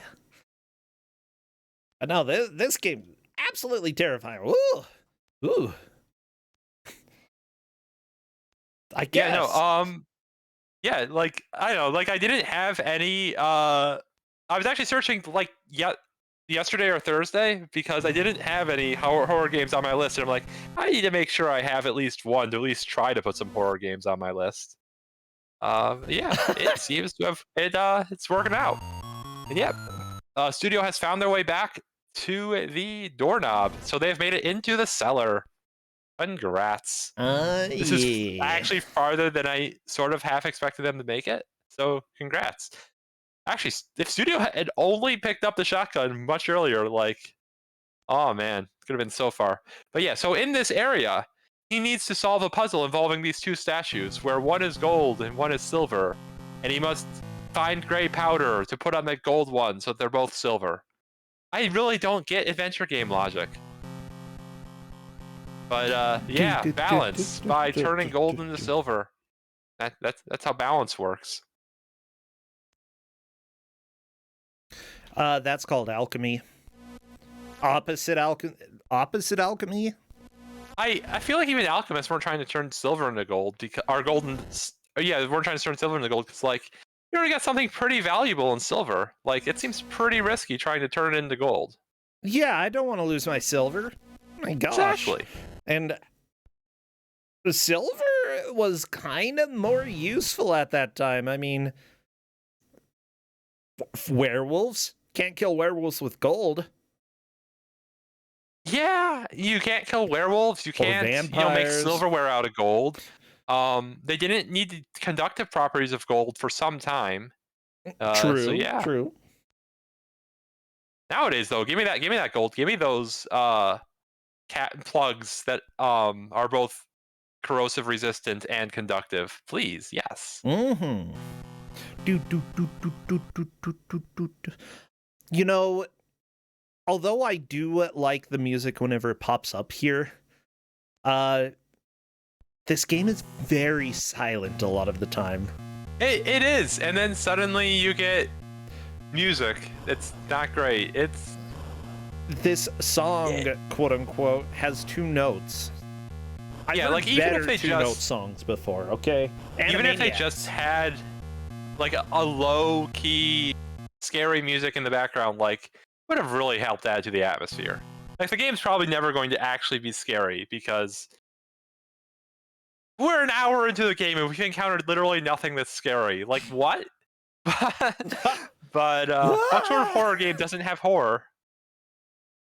But no, this game absolutely terrifying. Ooh. I guess. Yeah, like I don't know, like I didn't have any. I was actually searching like yesterday or Thursday because I didn't have any horror games on my list, and I'm like, I need to make sure I have at least one to at least try to put some horror games on my list. Yeah, it seems to have it's working out. And yeah, Studio has found their way back to the doorknob, so they've made it into the cellar. Congrats. This is Yeah. actually farther than I sort of half expected them to make it. So congrats. Actually, if Studio had only picked up the shotgun much earlier, like, oh man, it could have been so far. But yeah, so in this area, he needs to solve a puzzle involving these two statues, where one is gold and one is silver, and he must find gray powder to put on the gold one so that they're both silver. I really don't get adventure game logic. But yeah, balance by turning gold into silver. That's how balance works. That's called alchemy. Opposite alchemy? I feel like even alchemists weren't trying to turn silver into gold because we're trying to turn silver into gold because like you already got something pretty valuable in silver. Like it seems pretty risky trying to turn it into gold. Yeah, I don't want to lose my silver. My gosh. Exactly. And the silver was kind of more useful at that time. I mean, werewolves can't kill werewolves with gold. Yeah, you can't kill werewolves. You can't make silverware out of gold. They didn't need the conductive properties of gold for some time. True. So yeah. True. Nowadays, though, give me that gold. Give me those cat plugs that are both corrosive resistant and conductive, please. Yes. Mm-hmm. You know, although I do like the music whenever it pops up here, this game is very silent a lot of the time. It is, and then suddenly you get music. It's not great. It's this song, quote unquote, has 2 notes. I've heard even if they two note songs before, okay? Even if they just had like a low key scary music in the background, like would have really helped add to the atmosphere. Like the game's probably never going to actually be scary because we're an hour into the game and we've encountered literally nothing that's scary. Like what? But what sort of horror game doesn't have horror?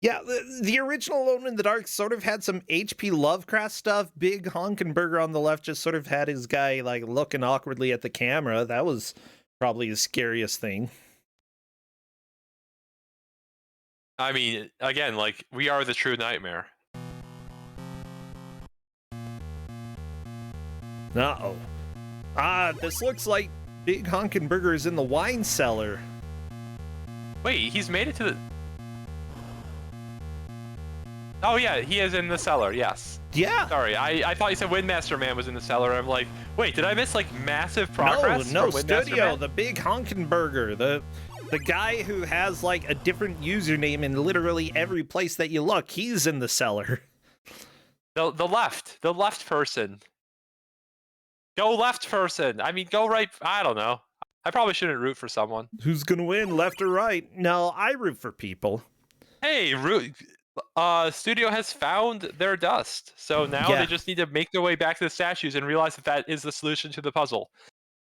Yeah, the original Alone in the Dark sort of had some H.P. Lovecraft stuff. Big honkin' burger on the left just sort of had his guy like looking awkwardly at the camera. That was probably the scariest thing. I mean, again, like we are the true nightmare. Uh-oh. This looks like Big honkin' burger is in the wine cellar. Wait, he's made it to the... Oh yeah, he is in the cellar, yes. Yeah. Sorry, I thought you said Windmaster Man was in the cellar. I'm like, wait, did I miss like massive progress? No, Studio, the Big honkin' burger, the guy who has like a different username in literally every place that you look, he's in the cellar. The left person. Go left person. I mean, go right. I don't know. I probably shouldn't root for someone. Who's gonna win, left or right? No, I root for people. Hey, Studio has found their dust, so now they just need to make their way back to the statues and realize that is the solution to the puzzle.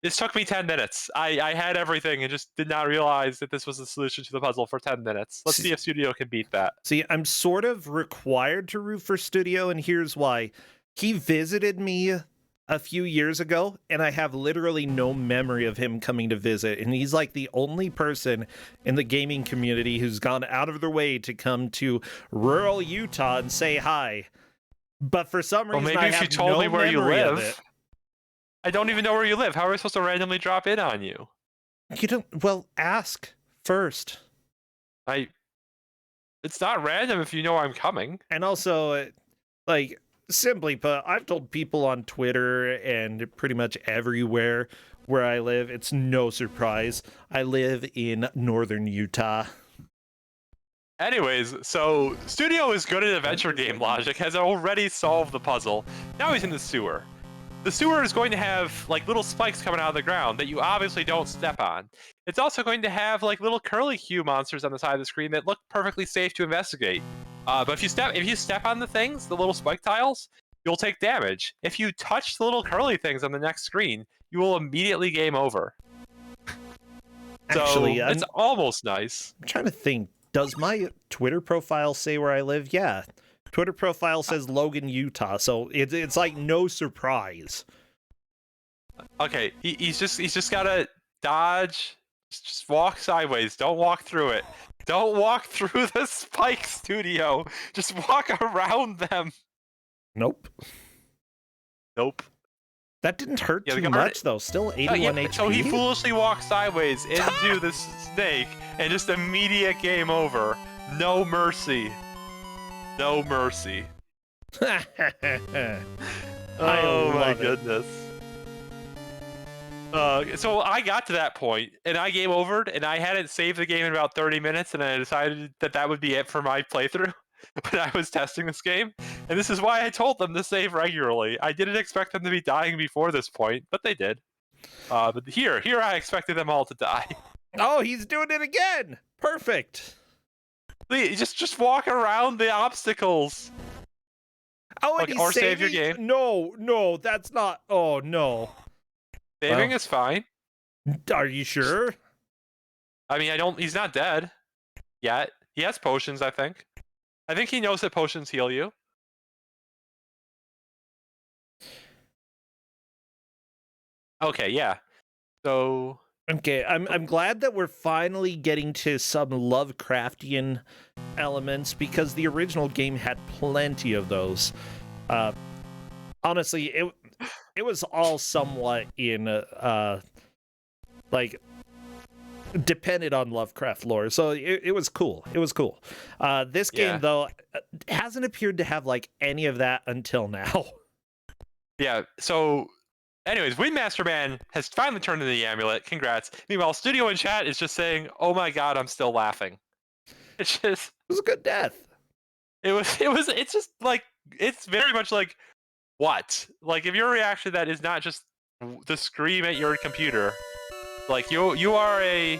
This took me 10 minutes. I had everything and just did not realize that this was the solution to the puzzle for 10 minutes. Let's see if Studio can beat that. See, I'm sort of required to root for Studio, and here's why. He visited me a few years ago, and I have literally no memory of him coming to visit, and he's like the only person in the gaming community who's gone out of their way to come to rural Utah and say hi. But for some reason, maybe if you told me where you live, I don't even know where you live. How are we supposed to randomly drop in on you? You don't. Well, ask first. It's not random if you know I'm coming. And also, like, simply put, I've told people on Twitter and pretty much everywhere where I live, it's no surprise. I live in northern Utah. Anyways, so Studio is good at adventure game logic, has already solved the puzzle. Now he's in the sewer. The sewer is going to have like little spikes coming out of the ground that you obviously don't step on. It's also going to have like little curly Q monsters on the side of the screen that look perfectly safe to investigate. But if you step on the things, the little spike tiles, you'll take damage. If you touch the little curly things on the next screen, you will immediately game over. Actually, so it's almost nice. I'm trying to think. Does my Twitter profile say where I live? Yeah. Twitter profile says Logan, Utah, so it's like no surprise. Okay, he's just gotta dodge. Just walk sideways. Don't walk through it. Don't walk through the Spike Studio. Just walk around them. Nope. Nope. That didn't hurt too much, though. Still 81 HP. So he foolishly walks sideways into the snake, and just immediate game over. No mercy. No mercy. Oh my goodness. So I got to that point, and I game overed, and I hadn't saved the game in about 30 minutes, and I decided that that would be it for my playthrough when I was testing this game. And this is why I told them to save regularly. I didn't expect them to be dying before this point, but they did. But here I expected them all to die. Oh, he's doing it again! Perfect! Just walk around the obstacles. Oh, and or save your game. No, that's not... Oh, no. Saving is fine. Are you sure? I mean, he's not dead yet. He has potions, I think. I think he knows that potions heal you. Okay, yeah. So... Okay, I'm glad that we're finally getting to some Lovecraftian elements, because the original game had plenty of those. Honestly, it was all somewhat in like depended on Lovecraft lore, so it was cool. It was cool. This game though hasn't appeared to have like any of that until now. Yeah. So, anyways, Windmaster Man has finally turned into the amulet. Congrats. Meanwhile, Studio in chat is just saying, "Oh my god, I'm still laughing." It's just. It was a good death. It's just like it's very much like. What? Like, if your reaction to that is not just to scream at your computer, like, you are a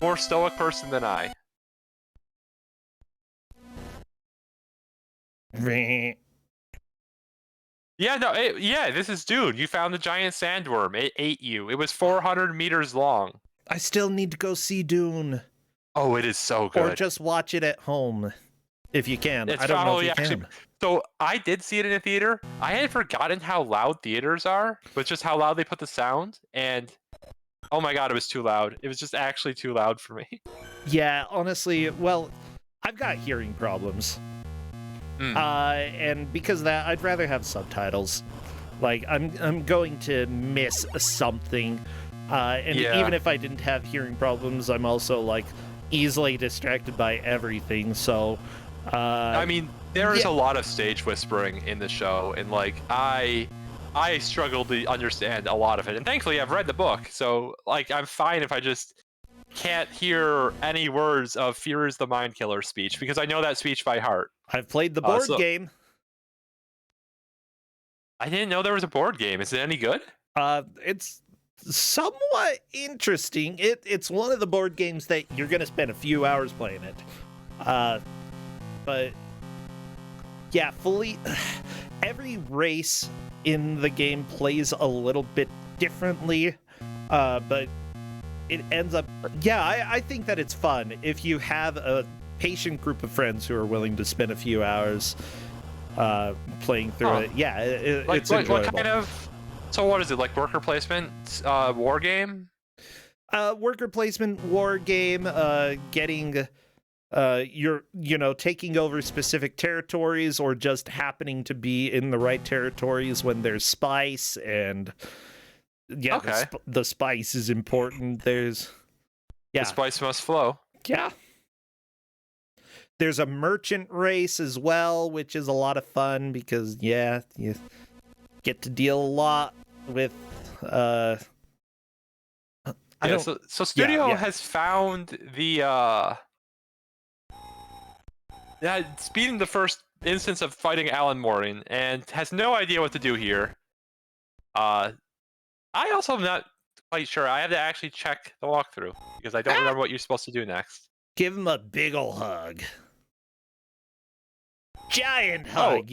more stoic person than I. Yeah, no, this is, dude, you found the giant sandworm. It ate you. It was 400 meters long. I still need to go see Dune. Oh, it is so good. Or just watch it at home, if you can. It's I don't know if you actually, can. So I did see it in a theater. I had forgotten how loud theaters are, but just how loud they put the sound, and oh my god, it was too loud. It was just actually too loud for me. Yeah, honestly, well, I've got hearing problems. And because of that, I'd rather have subtitles. Like, I'm going to miss something. And even if I didn't have hearing problems, I'm also, like, easily distracted by everything, so... I mean, there is a lot of stage whispering in the show, and like I struggle to understand a lot of it. And thankfully, I've read the book, so like I'm fine if I just can't hear any words of "Fear is the Mind Killer" speech, because I know that speech by heart. I've played the board game. I didn't know there was a board game. Is it any good? It's somewhat interesting. It's one of the board games that you're gonna spend a few hours playing it. But yeah, every race in the game plays a little bit differently, but it ends up, I think that it's fun if you have a patient group of friends who are willing to spend a few hours playing through it. Yeah, it's enjoyable. What kind of, so what is it, like worker placement war game? Worker placement war game, getting... you're taking over specific territories, or just happening to be in the right territories when there's spice, and the spice is important. There's the spice must flow. There's a merchant race as well, which is a lot of fun because you get to deal a lot with so Studio has found the it's beating the first instance of fighting Alan Morin, and has no idea what to do here. I also am not quite sure. I have to actually check the walkthrough, because I don't remember what you're supposed to do next. Give him a big ol' hug. Giant hug,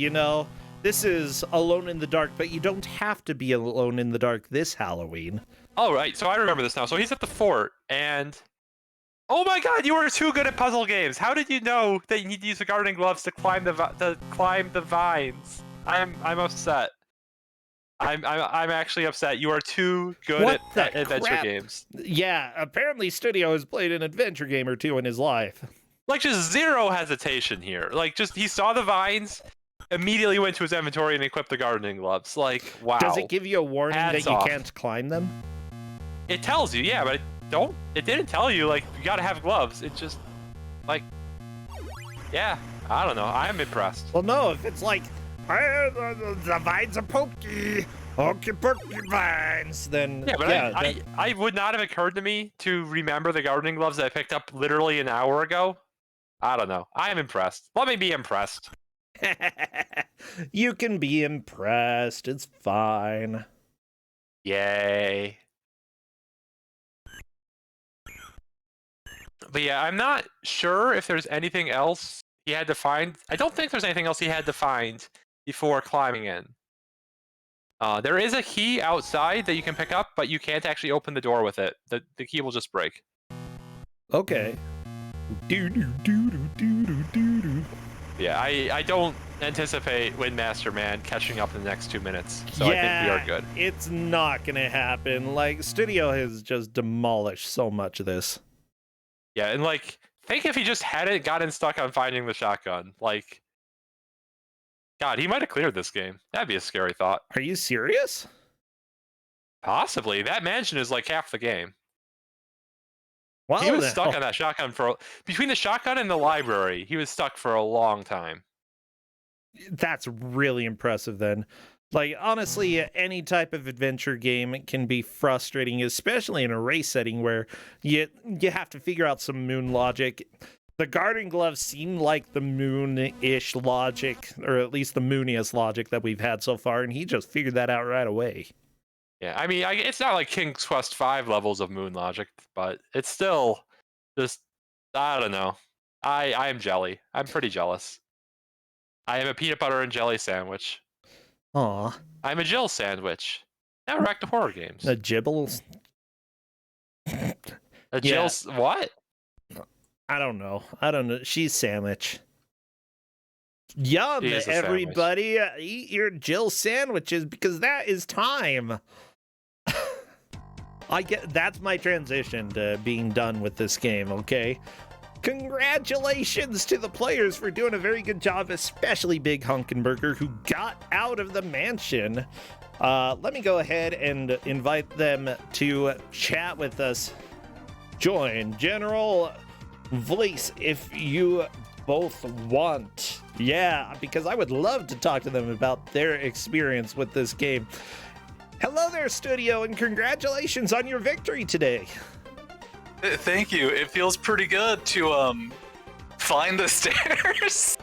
This is Alone in the Dark, but you don't have to be alone in the dark this Halloween. Oh, right. So I remember this now. So he's at the fort, and oh my God, you were too good at puzzle games. How did you know that you need to use the gardening gloves to climb the vines? I'm upset. I'm actually upset. You are too good at adventure games. Yeah, apparently Studio has played an adventure game or two in his life. Like, just zero hesitation here. Like, just he saw the vines, immediately went to his inventory and equipped the gardening gloves. Like, wow. Does it give you a warning that you can't climb them? It tells you, yeah, but it didn't tell you, like, you gotta have gloves. It just, like, yeah, I don't know. I'm impressed. Well, no, if it's like, the vines are pokey vines, then yeah, but yeah, I would not have occurred to me to remember the gardening gloves that I picked up literally an hour ago. I don't know. I am impressed. Let me be impressed. You can be impressed. It's fine. Yay. But yeah, I'm not sure if there's anything else he had to find. I don't think there's anything else he had to find before climbing in. There is a key outside that you can pick up, but you can't actually open the door with it. The key will just break. Okay. Yeah, I don't anticipate Windmaster Man catching up in the next 2 minutes, so I think we are good. It's not gonna happen. Like, Studio has just demolished so much of this. Yeah, and like, think if he just hadn't gotten stuck on finding the shotgun. Like, God, he might have cleared this game. That'd be a scary thought. Are you serious? Possibly. That mansion is like half the game. Well, he was stuck on that shotgun between the shotgun and the library. He was stuck for a long time. That's really impressive then. Like, honestly, any type of adventure game can be frustrating, especially in a race setting where you have to figure out some moon logic. The garden gloves seem like the moon-ish logic, or at least the mooniest logic that we've had so far, and he just figured that out right away. Yeah, I mean, it's not like King's Quest V levels of moon logic, but it's still just, I don't know. I am jelly. I'm pretty jealous. I am a peanut butter and jelly sandwich. Aw. I'm a Jill sandwich. Now we're back to horror games. A Jibbles? A Jill's what? I don't know. She's sandwich. Yum, everybody. Sandwich. Eat your Jill sandwiches because that is time. That's my transition to being done with this game, okay? Congratulations to the players for doing a very good job, especially Big Hunkenberger, who got out of the mansion. Let me go ahead and invite them to chat with us. Join General Vlies if you both want. Yeah, because I would love to talk to them about their experience with this game. Hello there, Studio, and congratulations on your victory today. Thank you. It feels pretty good to find the stairs.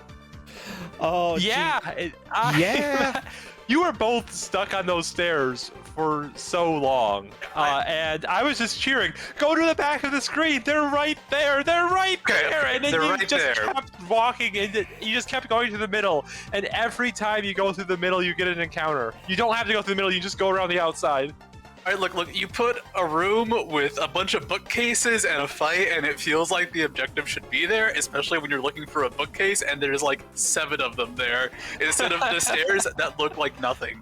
Oh, yeah. Yeah. You were both stuck on those stairs for so long, and I was just cheering, go to the back of the screen, they're right there, they're right there, and then you just kept walking, and you just kept going to the middle, and every time you go through the middle, you get an encounter. You don't have to go through the middle, you just go around the outside. All right, look, you put a room with a bunch of bookcases and a fight, and it feels like the objective should be there, especially when you're looking for a bookcase, and there's like 7 of them there, instead of the stairs that look like nothing.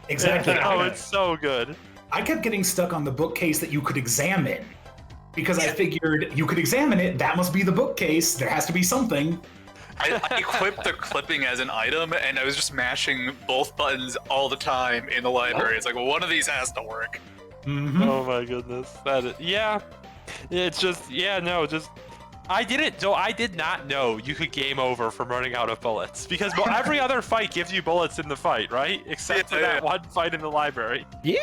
Exactly. Oh, it's so good. I kept getting stuck on the bookcase that you could examine, because I figured you could examine it, that must be the bookcase, there has to be something. I equipped the clipping as an item, and I was just mashing both buttons all the time in the library. It's like, well, one of these has to work. Mm-hmm. Oh my goodness. It's just, I did not know you could game over from running out of bullets, because every other fight gives you bullets in the fight, right? Except for that one fight in the library. Yeah!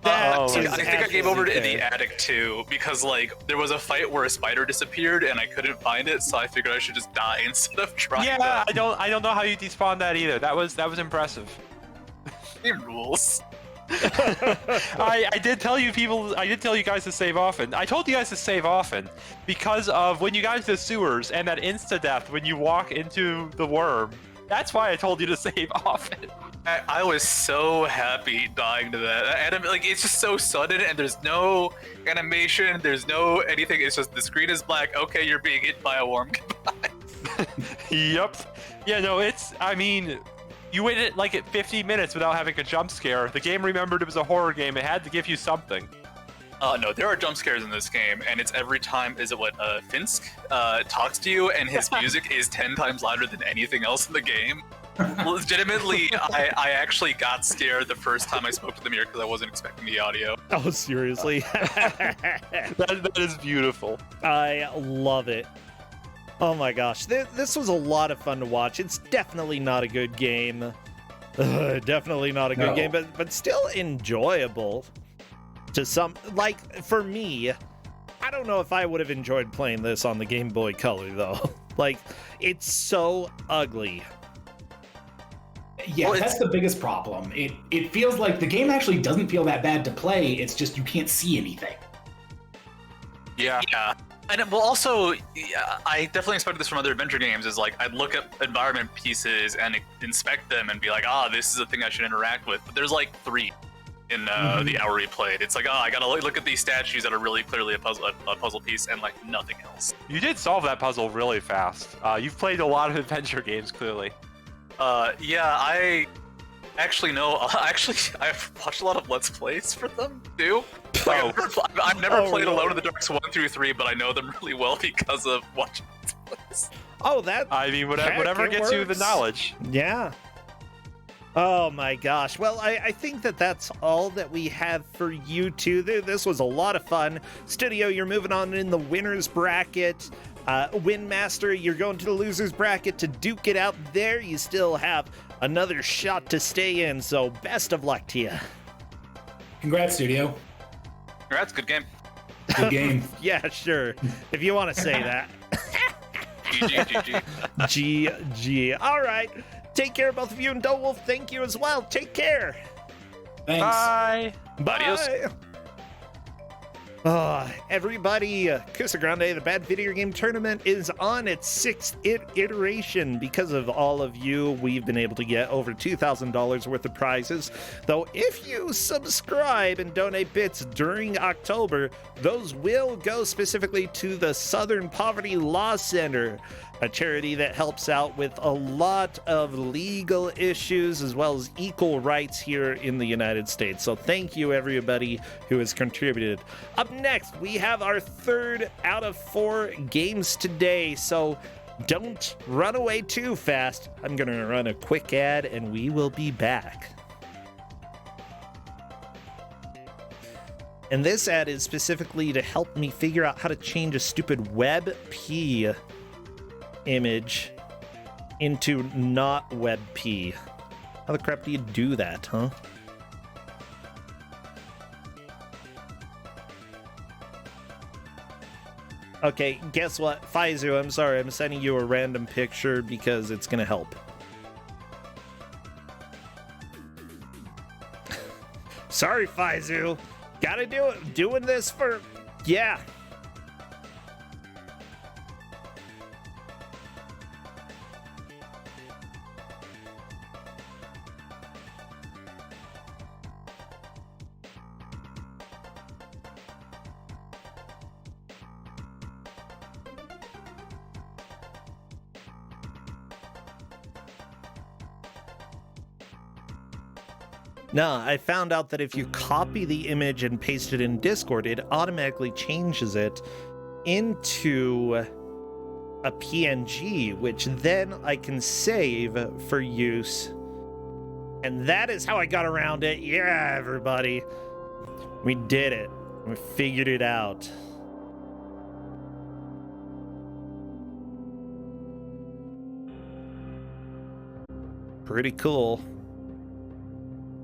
I think I gave over in the attic too, because like there was a fight where a spider disappeared and I couldn't find it, so I figured I should just die instead of trying. Yeah, I don't know how you despawned that either. That was impressive. Game rules. I did tell you guys to save often. I told you guys to save often because of when you got into the sewers and that insta-death when you walk into the worm. That's why I told you to save often. I was so happy dying to that. Like, it's just so sudden, and there's no animation, there's no anything. It's just the screen is black. Okay, you're being hit by a worm. Goodbye. Yep. Yeah, no, I mean, you waited like at 50 minutes without having a jump scare. The game remembered it was a horror game. It had to give you something. No, there are jump scares in this game, and it's every time Finsk talks to you, and his music is 10 times louder than anything else in the game. Legitimately, I actually got scared the first time I spoke to the mirror because I wasn't expecting the audio. Oh, seriously? That is beautiful. I love it. Oh my gosh, this was a lot of fun to watch. It's definitely not a good game. Definitely not a good game, but still enjoyable. To some, like, for me, I don't know if I would have enjoyed playing this on the Game Boy Color, though. Like, it's so ugly. Yeah, that's the biggest problem. It feels like the game actually doesn't feel that bad to play, it's just you can't see anything. Yeah. And well, also, yeah, I definitely expected this from other adventure games. Is like I'd look at environment pieces and inspect them and be like, this is a thing I should interact with. But there's like 3 in the hour we played. It's like, I gotta look at these statues that are really clearly a puzzle piece, and like nothing else. You did solve that puzzle really fast. You've played a lot of adventure games, clearly. Yeah, I actually know. I've watched a lot of Let's Plays for them too. Like, I've never played Alone in the Darks 1 through 3, but I know them really well because of watching Let's Plays. Oh, that. I mean, whatever gets you the knowledge. Yeah. Oh my gosh. Well, I think that's all that we have for you two. This was a lot of fun. Studio, you're moving on in the winner's bracket. Windmaster, you're going to the loser's bracket to duke it out there. You still have another shot to stay in, so best of luck to you. Congrats, Studio. Congrats, good game. Good game. Yeah, sure. If you want to say that. GG. GG. All right. Take care, both of you, and Doe Wolf, thank you as well. Take care. Thanks. Bye. Bye. Everybody, Kuso6rande, the Bad Video Game Tournament, is on its 6th iteration. Because of all of you, we've been able to get over $2,000 worth of prizes. Though if you subscribe and donate bits during October, those will go specifically to the Southern Poverty Law Center, a charity that helps out with a lot of legal issues as well as equal rights here in the United States. So thank you, everybody who has contributed. Up next, we have our 3rd out of 4 games today, so don't run away too fast. I'm going to run a quick ad, and we will be back. And this ad is specifically to help me figure out how to change a stupid WebP image into not WebP. How the crap do you do that, huh? Okay, guess what? Faizu, I'm sorry, I'm sending you a random picture because it's gonna help. Sorry, Faizu. Gotta do it. Doing this for... Yeah. Nah, I found out that if you copy the image and paste it in Discord, it automatically changes it into a PNG, which then I can save for use. And that is how I got around it. Yeah, everybody. We did it. We figured it out. Pretty cool.